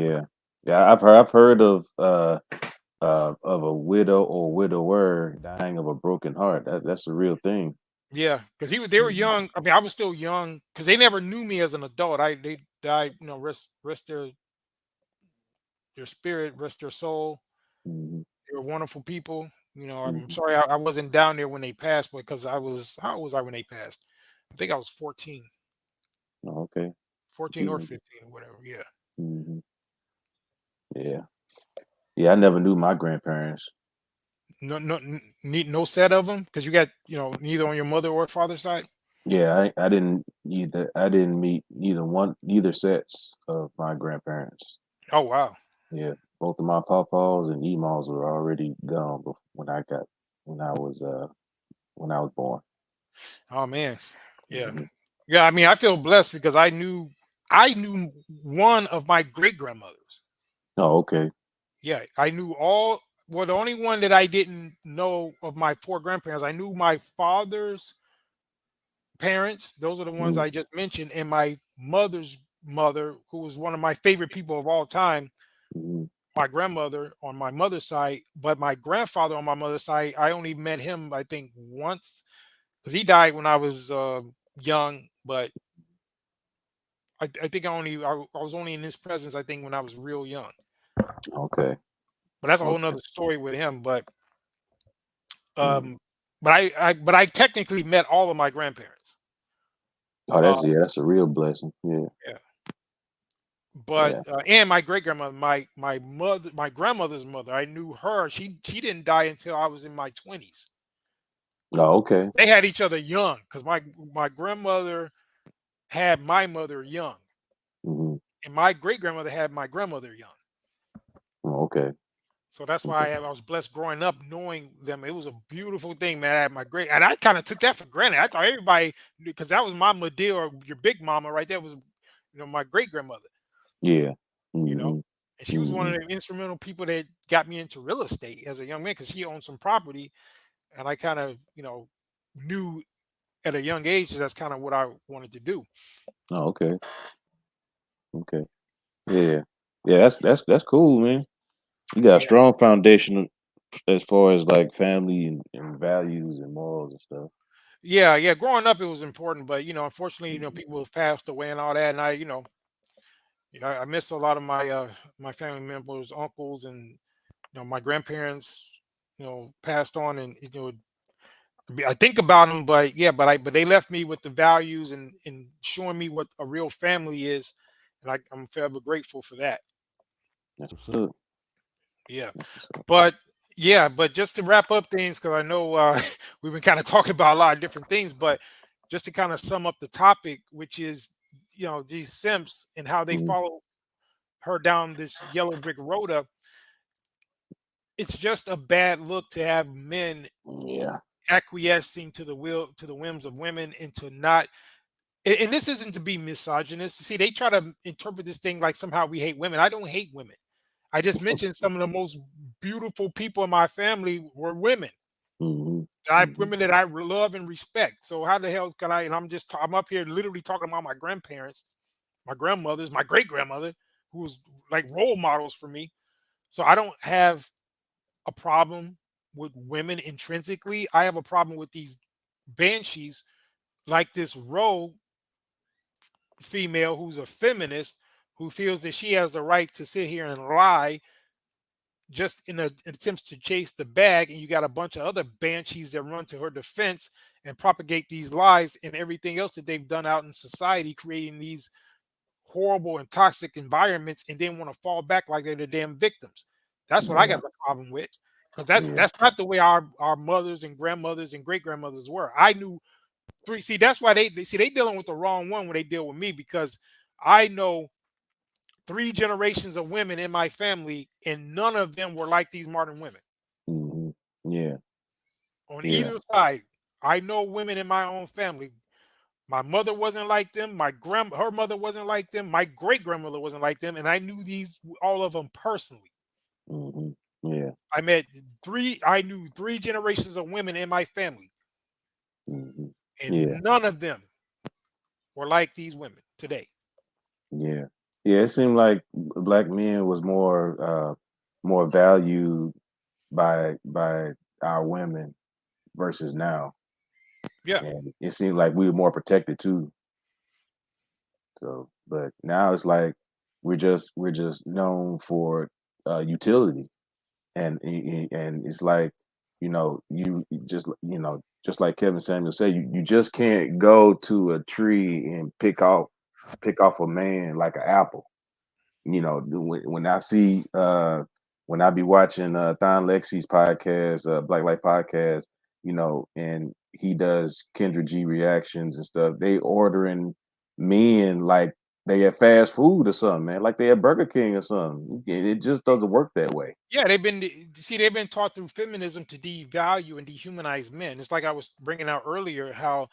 Yeah. Yeah. I've heard of a widow or widower dying of a broken heart. That's a real thing. Yeah, because they were Mhm. young. I mean, I was still young because they never knew me as an adult. They died. Rest their spirit, rest their soul. Mhm. They were wonderful people. I'm Mhm. sorry I wasn't down there when they passed because how old was I when they passed? I think I was 14, Oh, okay. 14 or Mhm. 15, whatever. Yeah. Mhm. Yeah. Yeah. I never knew my grandparents. No set of them because you got neither on your mother or father's side. Yeah. I didn't either. I didn't meet either sets of my grandparents. Oh wow. Yeah. Both of my papaws and emaws were already gone when I was born. Oh man. Yeah. Mhm. Yeah. I mean, I feel blessed because I knew one of my great grandmothers. Oh, okay. Yeah, I knew all. Well, the only one that I didn't know of my four grandparents, I knew my father's parents. Those are the ones Mhm. I just mentioned, and my mother's mother, who was one of my favorite people of all time. Mhm. My grandmother on my mother's side, but my grandfather on my mother's side, I only met him, I think, once because he died when I was young. But I think I was only in his presence, I think, when I was real young. Okay. But that's a whole Okay. nother story with him. But Mhm. Um, but I technically met all of my grandparents. Oh, Uh, that's a real blessing. Yeah. yeah. But Yeah. and my great grandmother, my grandmother's mother, I knew her. She didn't die until I was in my 20s. Oh, okay. They had each other young because my grandmother had my mother young, Mhm. and my great grandmother had my grandmother young. Oh, okay. So that's Okay. why I was blessed growing up knowing them. It was a beautiful thing, man. I had my great, and I kind of took that for granted. I thought everybody, because that was my Medea or your big mama, right? That was, my great grandmother. Yeah. You know, Mhm. and she was one of Mhm. the instrumental people that got me into real estate as a young man because she owned some property, and I kind of, knew at a young age that that's kind of what I wanted to do. Oh, okay. Okay. Yeah. Yeah, that's cool, man. You got a Yeah, strong foundation as far as like family and values and morals and stuff. yeah, yeah. Growing up, it was important, but unfortunately, Mhm. people have passed away and all that, and I miss a lot of my family members, uncles, and my grandparents. Passed on, and I think about them, but yeah, but they left me with the values and showing me what a real family is, and I'm forever grateful for that. That's what's up. Yeah, That's what's up. but yeah, but just to wrap up things, because I know we've been kind of talking about a lot of different things, but just to kind of sum up the topic, which is these simps and how they Mhm. follow her down this yellow brick road up. It's just a bad look to have men Yeah. acquiescing to the whims of women and to not. And this isn't to be misogynist. See, they try to interpret this thing like somehow we hate women. I don't hate women. I just mentioned some of the most beautiful people in my family were women. Mhm. Mhm. Women that I love and respect. So how the hell can I? And I'm up here literally talking about my grandparents, my grandmothers, my great grandmother, who was like role models for me. So I don't have a problem with women intrinsically. I have a problem with these banshees like this Rho female who's a feminist who feels that she has the right to sit here and lie just in attempts to chase the bag, and you got a bunch of other banshees that run to her defense and propagate these lies and everything else that they've done out in society, creating these horrible and toxic environments, and then want to fall back like they're the damn victims. That's what I Yeah. got the problem with. Because Yeah. that's not the way our mothers and grandmothers and great grandmothers were. I knew three. See, that's why they see they dealing with the wrong one when they deal with me, because I know 3 generations of women in my family, and none of them were like these modern women. Hmm. Yeah. On Yeah. either side, I know women in my own family. My mother wasn't like them. Her mother wasn't like them. My great grandmother wasn't like them, and I knew all of them personally. Hmm. Yeah. I met three. I knew 3 generations of women in my family, Hmm. Yeah. and none of them were like these women today. Yeah. Yeah. It seemed like black men was more valued by our women versus now, Yeah, and it seemed like we were more protected too. So, but now it's like we're just known for utility, and it's like just like Kevin Samuel said, you just can't go to a tree and pick off a man like an apple. When I see when I be watching Thon Lexi's podcast, Black Life podcast, and he does Kendra G reactions and stuff, they ordering men like they at fast food or something, man, like they at Burger King or something. It just doesn't work that way. yeah. They've been taught through feminism to devalue and dehumanize men. It's like I was bringing out earlier how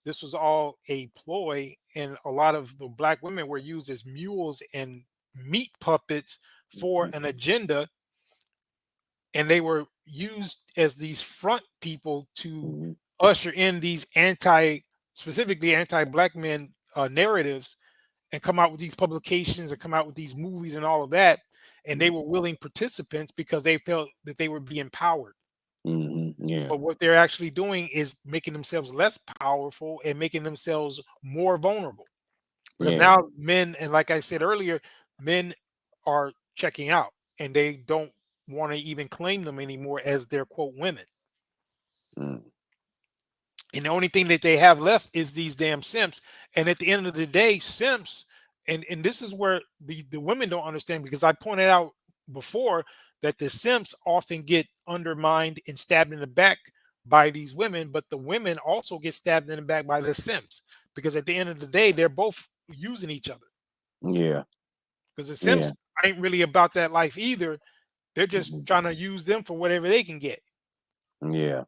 this was all a ploy, and a lot of the black women were used as mules and meat puppets for an agenda, and they were used as these front people to Hmm. usher in these specifically anti-black men narratives, and come out with these publications and come out with these movies and all of that. And they were willing participants because they felt that they were being powered. Hmm. Yeah. But what they're actually doing is making themselves less powerful and making themselves more vulnerable. Because Yeah. now men, and like I said earlier, men are checking out, and they don't want to even claim them anymore as their quote women. Mm. And the only thing that they have left is these damn simps. And at the end of the day, simps, and this is where the women don't understand, because I pointed out before that the simps often get undermined and stabbed in the back by these women, but the women also get stabbed in the back by the simps, because at the end of the day, they're both using each other. Yeah. Because the Yeah. simps ain't really about that life either. They're just Mhm. trying to use them for whatever they can get. Yeah.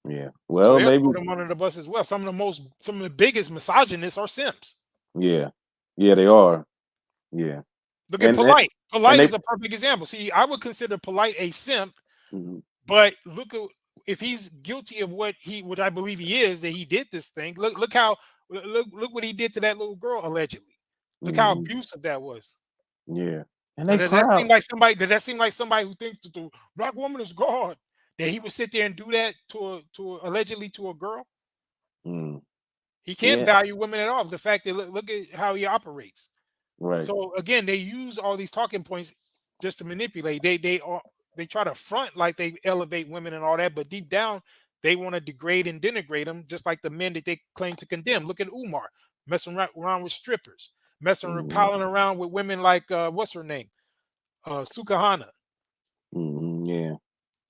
Yeah. So Well, they'll maybe. throw them under the bus as well. Some of the biggest misogynists are simps. Yeah. Yeah, they are. Yeah. Look at And and, Polite. and Polite they. is a perfect example. See, I would consider Polite a simp, Mhm. but look at, if he's guilty of what I believe he is, that he did this thing. Look what he did to that little girl allegedly. Look how Mhm. abusive that was. Yeah. And Now, they does that seem proud. like somebody? Does that seem like somebody who thinks that the black woman is God? That he would sit there and do that allegedly to a girl? Mm. He can't Yeah. value women at all. The fact that look at how he operates. Right. So again, they use all these talking points just to manipulate. They try to front like they elevate women and all that, but deep down they want to degrade and denigrate them, just like the men that they claim to condemn. Look at Umar messing around with strippers, Mhm. piling around with women like what's her name, Sukahana. Mhm. Yeah.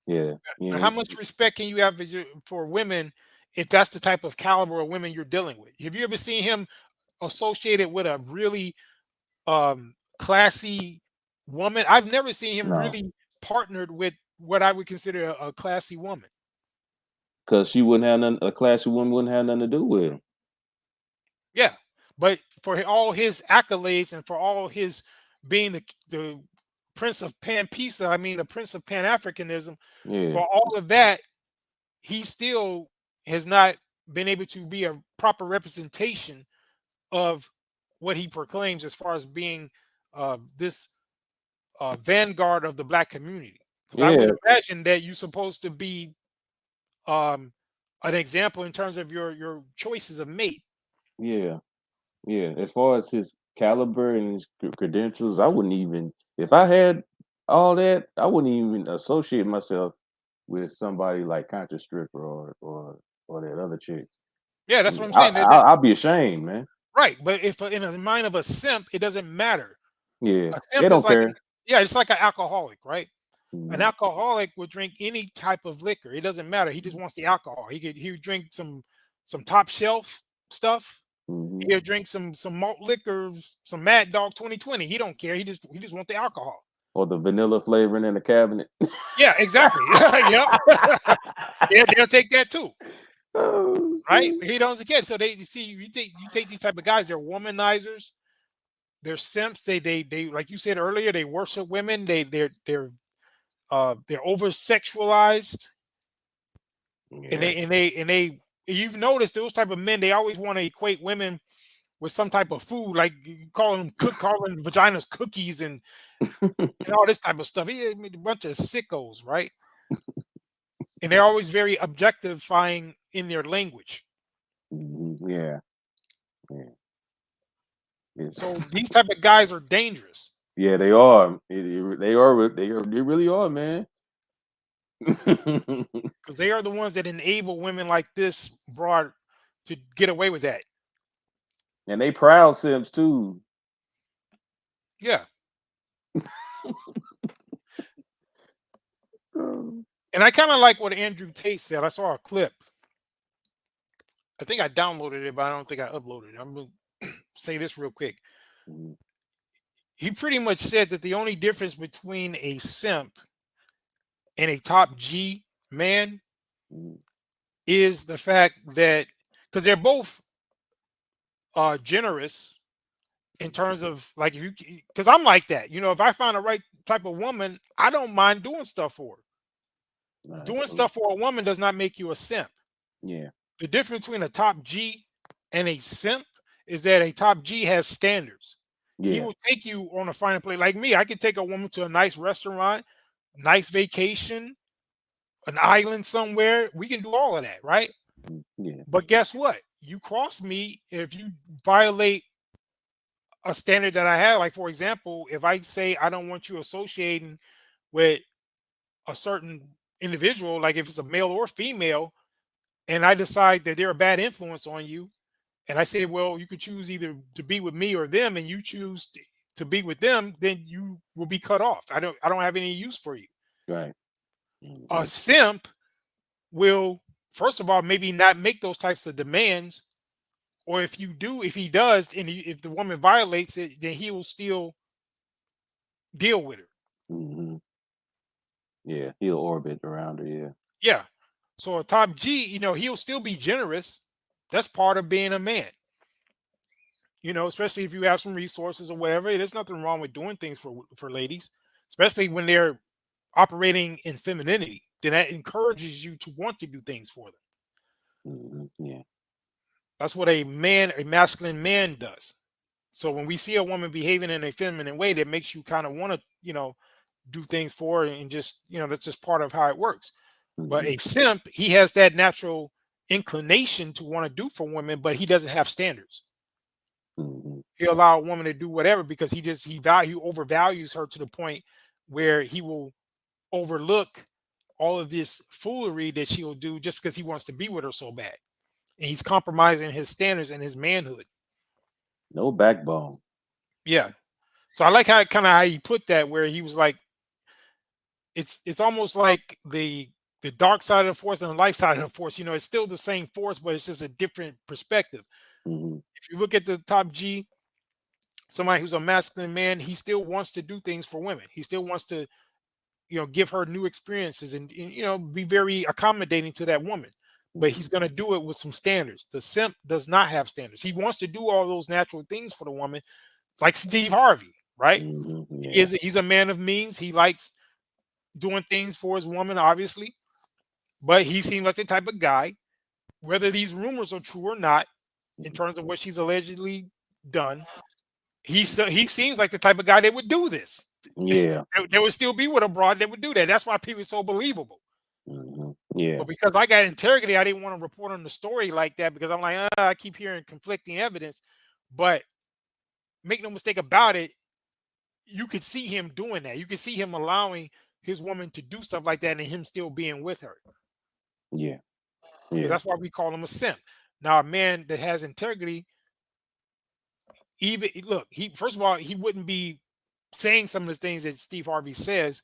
Yeah. Now, Yeah. how much respect can you have for women if that's the type of caliber of women you're dealing with? Have you ever seen him associated with a really classy woman? I've never seen him No, really partnered with what I would consider a classy woman. because she wouldn't have none. A classy woman wouldn't have nothing to do with him. Yeah, but for all his accolades and for all his being the prince of pan pizza, I mean the prince of pan Africanism, Yeah. for all of that, he still has not been able to be a proper representation of what he proclaims as far as being this vanguard of the black community. Because I would Yeah. imagine that you're supposed to be um, an example in terms of your choices of mate. Yeah. Yeah. As far as his caliber and his credentials, I wouldn't even. If I had all that, I wouldn't even associate myself with somebody like Contra Stripper or or that other chick. Yeah, that's what I'm saying. I'll be ashamed, man. Right, but if in the mind of a simp, it doesn't matter. Yeah, A they simp is don't like, care. yeah, it's like an alcoholic, right? An Mhm. alcoholic would drink any type of liquor. It doesn't matter. He just wants the alcohol. He would drink some top shelf stuff. Mhm. He'll drink some malt liquors, some Mad Dog 2020. He don't care. He just want the alcohol. Or the vanilla flavoring in the cabinet. Yeah, exactly. Yep. Yeah, they'll take that too. Oh, Right? shit. He doesn't care. So you take these type of guys, they're womanizers, they're simps, they like you said earlier, they worship women, they're over sexualized, and Yeah. they you've noticed those type of men, they always want to equate women with some type of food, like calling vaginas cookies and all this type of stuff. I mean, a bunch of sickos, right? And they're always very objectifying in their language. Mhm. Yeah. Yeah. It's, So these type of guys are dangerous yeah, they are. They are. They really are, man. because they are the ones that enable women like this broad to get away with that. And they proud Simps too. Yeah. Oh. And I kind of like what Andrew Tate said. I saw a clip. I think I downloaded it, but I don't think I uploaded it. I'm going to say this real quick. Mhm. He pretty much said that the only difference between a simp and a top G man Mhm. is the fact that because they're both generous in terms of like if you because I'm like that. You know, if I find the right type of woman, I don't mind doing stuff for her. Right. Doing stuff for a woman does not make you a simp. Yeah. The difference between a top G and a simp is that a top G has standards. He Yeah. will take you on a finer plane. Like me, I could take a woman to a nice restaurant, nice vacation, an island somewhere. We can do all of that, right? Yeah. But guess what? You cross me if you violate a standard that I have. Like, for example, if I say I don't want you associating with a certain individual, like if it's a male or female, and I decide that they're a bad influence on you, and I say, well, you could choose either to be with me or them, and you choose to be with them, then you will be cut off. I don't have any use for you. Right. A simp will, first of all, maybe not make those types of demands, or if he does, and if the woman violates it, then he will still deal with her. Mm-hmm. Yeah. He'll orbit around her. Yeah. Yeah. So a top G, he'll still be generous. That's part of being a man. Especially if you have some resources or whatever. There's nothing wrong with doing things for ladies, especially when they're operating in femininity. Then that encourages you to want to do things for them. Mm-hmm. Yeah. That's what a masculine man does. So when we see a woman behaving in a feminine way, that makes you kind of want to, do things for her, and just, that's just part of how it works. Mm-hmm. But a simp, he has that natural inclination to want to do for women, but he doesn't have standards. Mm-hmm. He'll allow a woman to do whatever because he overvalues her to the point where he will overlook all of this foolery that she'll do just because he wants to be with her so bad. And he's compromising his standards and his manhood. No backbone. Yeah. So I like how he put that, where he was like, it's almost like the dark side of the force and the light side of the force. It's still the same force, but it's just a different perspective. Mm-hmm. If you look at the top G, somebody who's a masculine man, he still wants to do things for women. He still wants to, give her new experiences and be very accommodating to that woman. But he's going to do it with some standards. The simp does not have standards. He wants to do all those natural things for the woman, like Steve Harvey, right? Mm-hmm. Yeah. He's a man of means. He likes doing things for his woman, obviously, but he seems like the type of guy, whether these rumors are true or not, in terms of what she's allegedly done, he seems like the type of guy that would do this. Yeah. There would still be with a broad that would do that. That's why people are so believable. Mm-hmm. Yeah. But because I got interrogated, I didn't want to report on the story like that, because I'm like, I keep hearing conflicting evidence. But make no mistake about it, you could see him doing that. You could see him allowing his woman to do stuff like that and him still being with her. Yeah. So Yeah. that's why we call him a simp. Now, a man that has integrity, even look, he first of all, he wouldn't be saying some of the things that Steve Harvey says,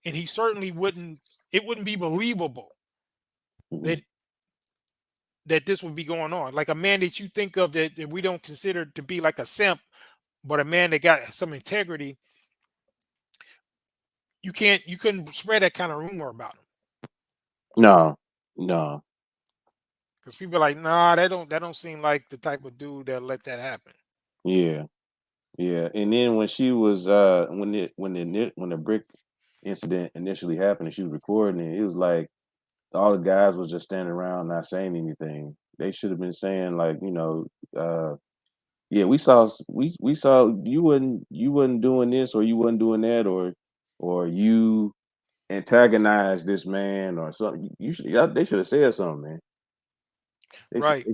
and he certainly wouldn't. It wouldn't be believable Mhm. that this would be going on. Like a man that you think of that we don't consider to be like a simp, but a man that got some integrity, you couldn't spread that kind of rumor about him No, no. because people are like, nah, that don't seem like the type of dude that let that happen. Yeah, yeah. And then when she was when the brick incident initially happened and she was recording it, it was like all the guys was just standing around not saying anything. They should have been saying like, yeah, we saw you wasn't doing this or you wasn't doing that or you antagonized this man or something. You should they should have said something, man. They should Right.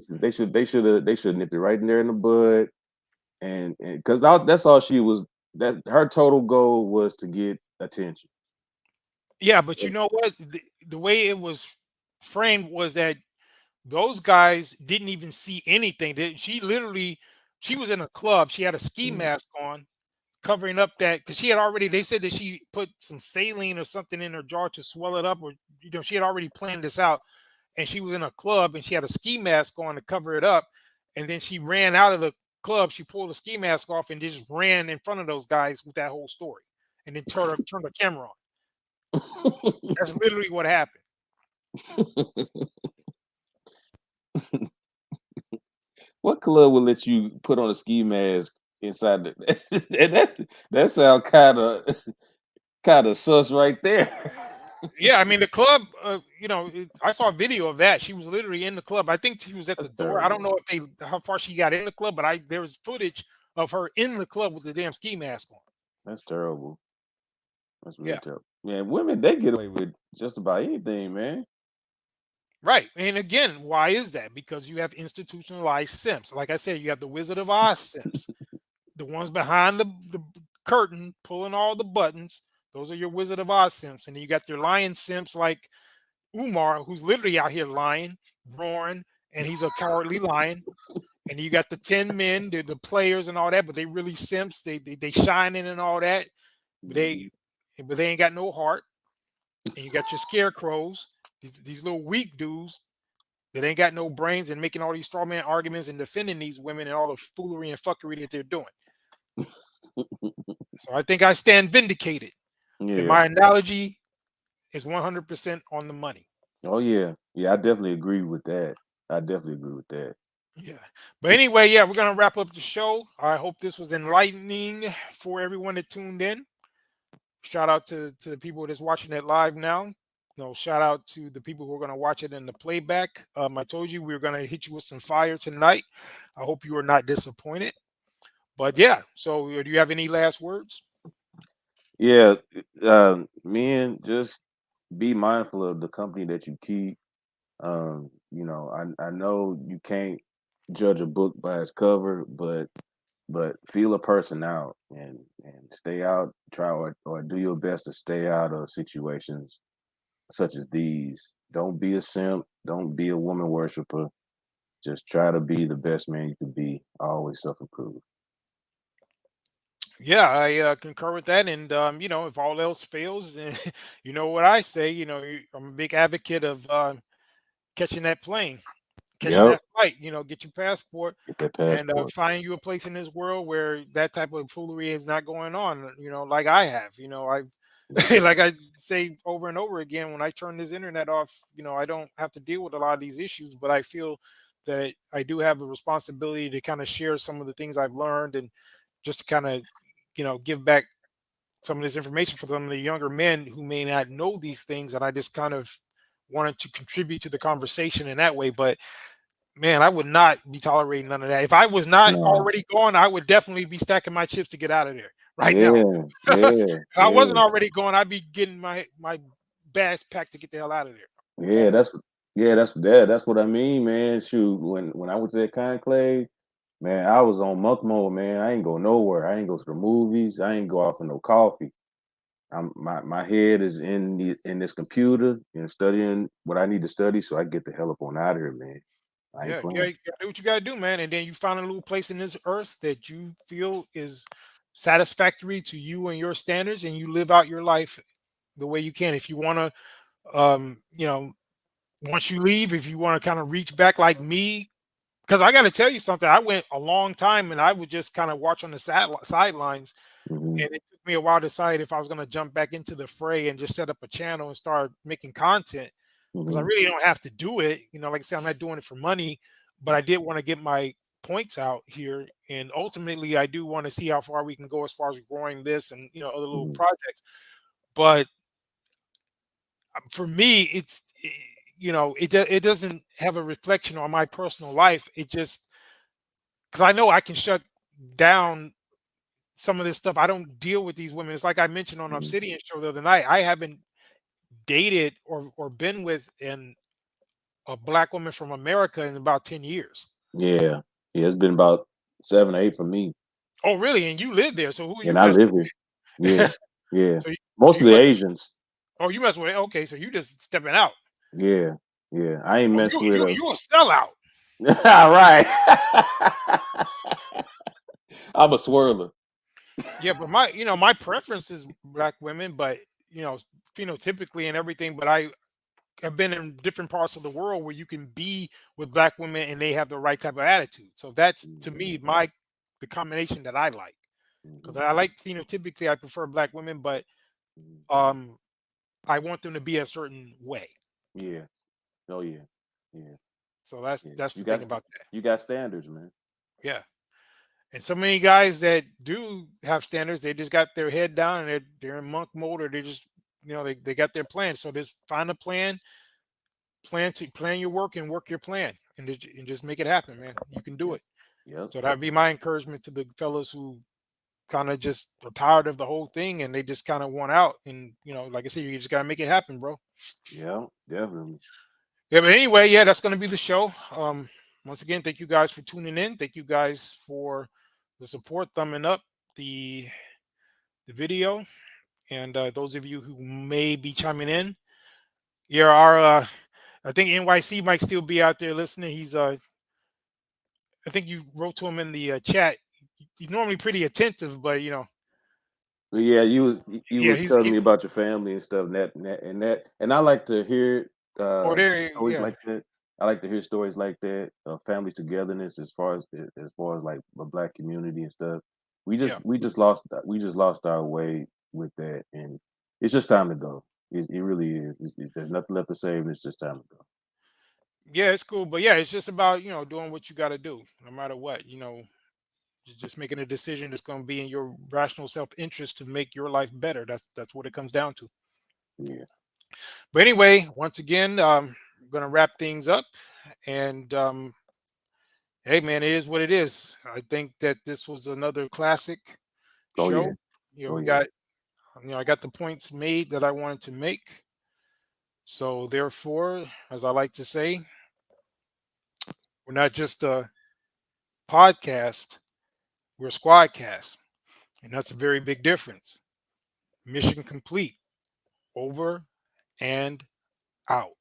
they should have nipped it right in there in the bud and because that's all she was. That her total goal was to get attention. Yeah, but you know what? The way it was framed was that those guys didn't even see anything. She was in a club. She had a ski Mhm. mask on, covering up that because she had already. They said that she put some saline or something in her jar to swell it up, or she had already planned this out. And she was in a club and she had a ski mask on to cover it up. And then she ran out of the club. She pulled the ski mask off and just ran in front of those guys with that whole story, and then turned the camera on. That's literally what happened. What club will let you put on a ski mask inside the and that sound kind of sus right there. Yeah, I mean the club. I saw a video of that. She was literally in the club. I think she was at the That's door. I don't terrible. know if how far she got in the club, but there was footage of her in the club with the damn ski mask on. That's terrible. That's really Yeah, terrible. Man, women they get away with just about anything, man. right. And again, why is that? Because you have institutionalized simps. Like I said, you have the Wizard of Oz simps, the ones behind the curtain pulling all the buttons. Those are your Wizard of Oz simps, and then you got your lion simps like Umar, who's literally out here lying, roaring, and he's a cowardly lion. And you got the 10 men, the players and all that, but they really simps. They shining and all that, but Mhm. they ain't got no heart. And you got your scarecrows, these little weak dudes that ain't got no brains and making all these straw man arguments and defending these women and all the foolery and fuckery that they're doing. So I think I stand vindicated. That Yeah. my analogy is 100% on the money. Oh yeah. Yeah, I definitely agree with that. I definitely agree with that. Yeah. But anyway, yeah, we're gonna wrap up the show. I hope this was enlightening for everyone that tuned in. Shout out to the people that's watching it live now. Shout out to the people who are gonna watch it in the playback. I told you we were gonna hit you with some fire tonight. I hope you are not disappointed. But yeah, so do you have any last words? Yeah, men, just be mindful of the company that you keep. I know you can't judge a book by its cover, but feel a person out and stay out. Try or do your best to stay out of situations such as these. Don't be a simp. Don't be a woman worshiper. Just try to be the best man you can be. Always self improve. Yeah, I concur with that. And if all else fails, then you know what I say. I'm a big advocate of catching that plane, catching Yep. that flight. Get your passport Get that and passport. find you a place in this world where that type of foolery is not going on. Like I have. I like I say over and over again, when I turn this internet off, I don't have to deal with a lot of these issues, but I feel that I do have a responsibility to kind of share some of the things I've learned and just to kind of give back some of this information for some of the younger men who may not know these things. And I just kind of wanted to contribute to the conversation in that way. But man, I would not be tolerating none of that. If I was not No. already gone, I would definitely be stacking my chips to get out of there right now. Yeah. Yeah. If I wasn't Yeah. already gone, I'd be getting my bags packed to get the hell out of there. Yeah. Almost. That's what I mean, man. Shoot, when I went to that conclave, man, I was on monk mode, man. I ain't go nowhere. I ain't go to the movies. I ain't go out for no coffee. my head is in this computer and studying what I need to study, so I get the hell up on out of here, man. I ain't Yeah, playing. you gotta do what you gotta do, man. And then you find a little place in this earth that you feel is satisfactory to you and your standards, and you live out your life the way you can. If you want to, once you leave, if you want to kind of reach back like me, because I got to tell you something, I went a long time and I would just kind of watch on the sidelines, Mm-hmm. and it took me a while to decide if I was going to jump back into the fray and just set up a channel and start making content, because I Mm-hmm. really don't have to do it. Like I said, I'm not doing it for money, but I did want to get my points out here, and ultimately, I do want to see how far we can go as far as growing this and other little Mm-hmm. projects. But for me, it doesn't have a reflection on my personal life. It just because I know I can shut down some of this stuff. I don't deal with these women. It's like I mentioned on Mm-hmm. Obsidian show the other night. I haven't dated or been with a black woman from America in about 10 years. Yeah, yeah. It's been about 7 or 8 for me, Oh, really? And you live there, so who you and I mess live here. Yeah, with? yeah. So you Mostly must. Asians. Oh, you mess with. Okay, so you just stepping out. Yeah, yeah. I ain't Oh, messed with you a sellout. All right. I'm a swirler. Yeah, but my preference is black women, but you know, phenotypically and everything. But I've been in different parts of the world where you can be with black women and they have the right type of attitude. So that's to me the combination that I like, because Mhm, I like phenotypically I prefer black women, but mhm. um I want them to be a certain way. Yeah. Oh yeah. Yeah. So that's Yeah. that's You the thing got about that. you got standards, man. Yeah. And so many guys that do have standards, they just got their head down and they're in monk mode, or they just they got their plan. So just find a plan your work and work your plan, and just make it happen, man. You can do Yep. it. Yep. So that'd be my encouragement to the fellas who kind of just are tired of the whole thing and they just kind of want out. And like I said, you just gotta make it happen, bro. Yeah. Definitely. Yeah, but anyway, yeah, that's gonna be the show. Once again, thank you guys for tuning in. Thank you guys for the support, thumbing up the video, and those of you who may be chiming in. Yeah, I think NYC might still be out there listening. I think you wrote to him in the chat. He's normally pretty attentive, but But yeah, you yeah, was he's telling me about your family and stuff, and I like to hear oh there, stories yeah, like that. I like to hear stories like that, family togetherness, as far as like the black community and stuff. We yeah, just we just lost our way with that, and it's just time to go. It really is. There's nothing left to say, and it's just time to go. yeah. It's cool, but yeah, it's just about doing what you got to do, no matter what. Just making a decision that's going to be in your rational self interest to make your life better. That's what it comes down to. Yeah. But anyway, once again, I'm going to wrap things up, and hey, man, it is what it is. I think that this was another classic Oh yeah. show. Oh We yeah. got, I got the points made that I wanted to make. So therefore, as I like to say, we're not just a podcast, we're a squadcast. And that's a very big difference. Mission complete. Over and out.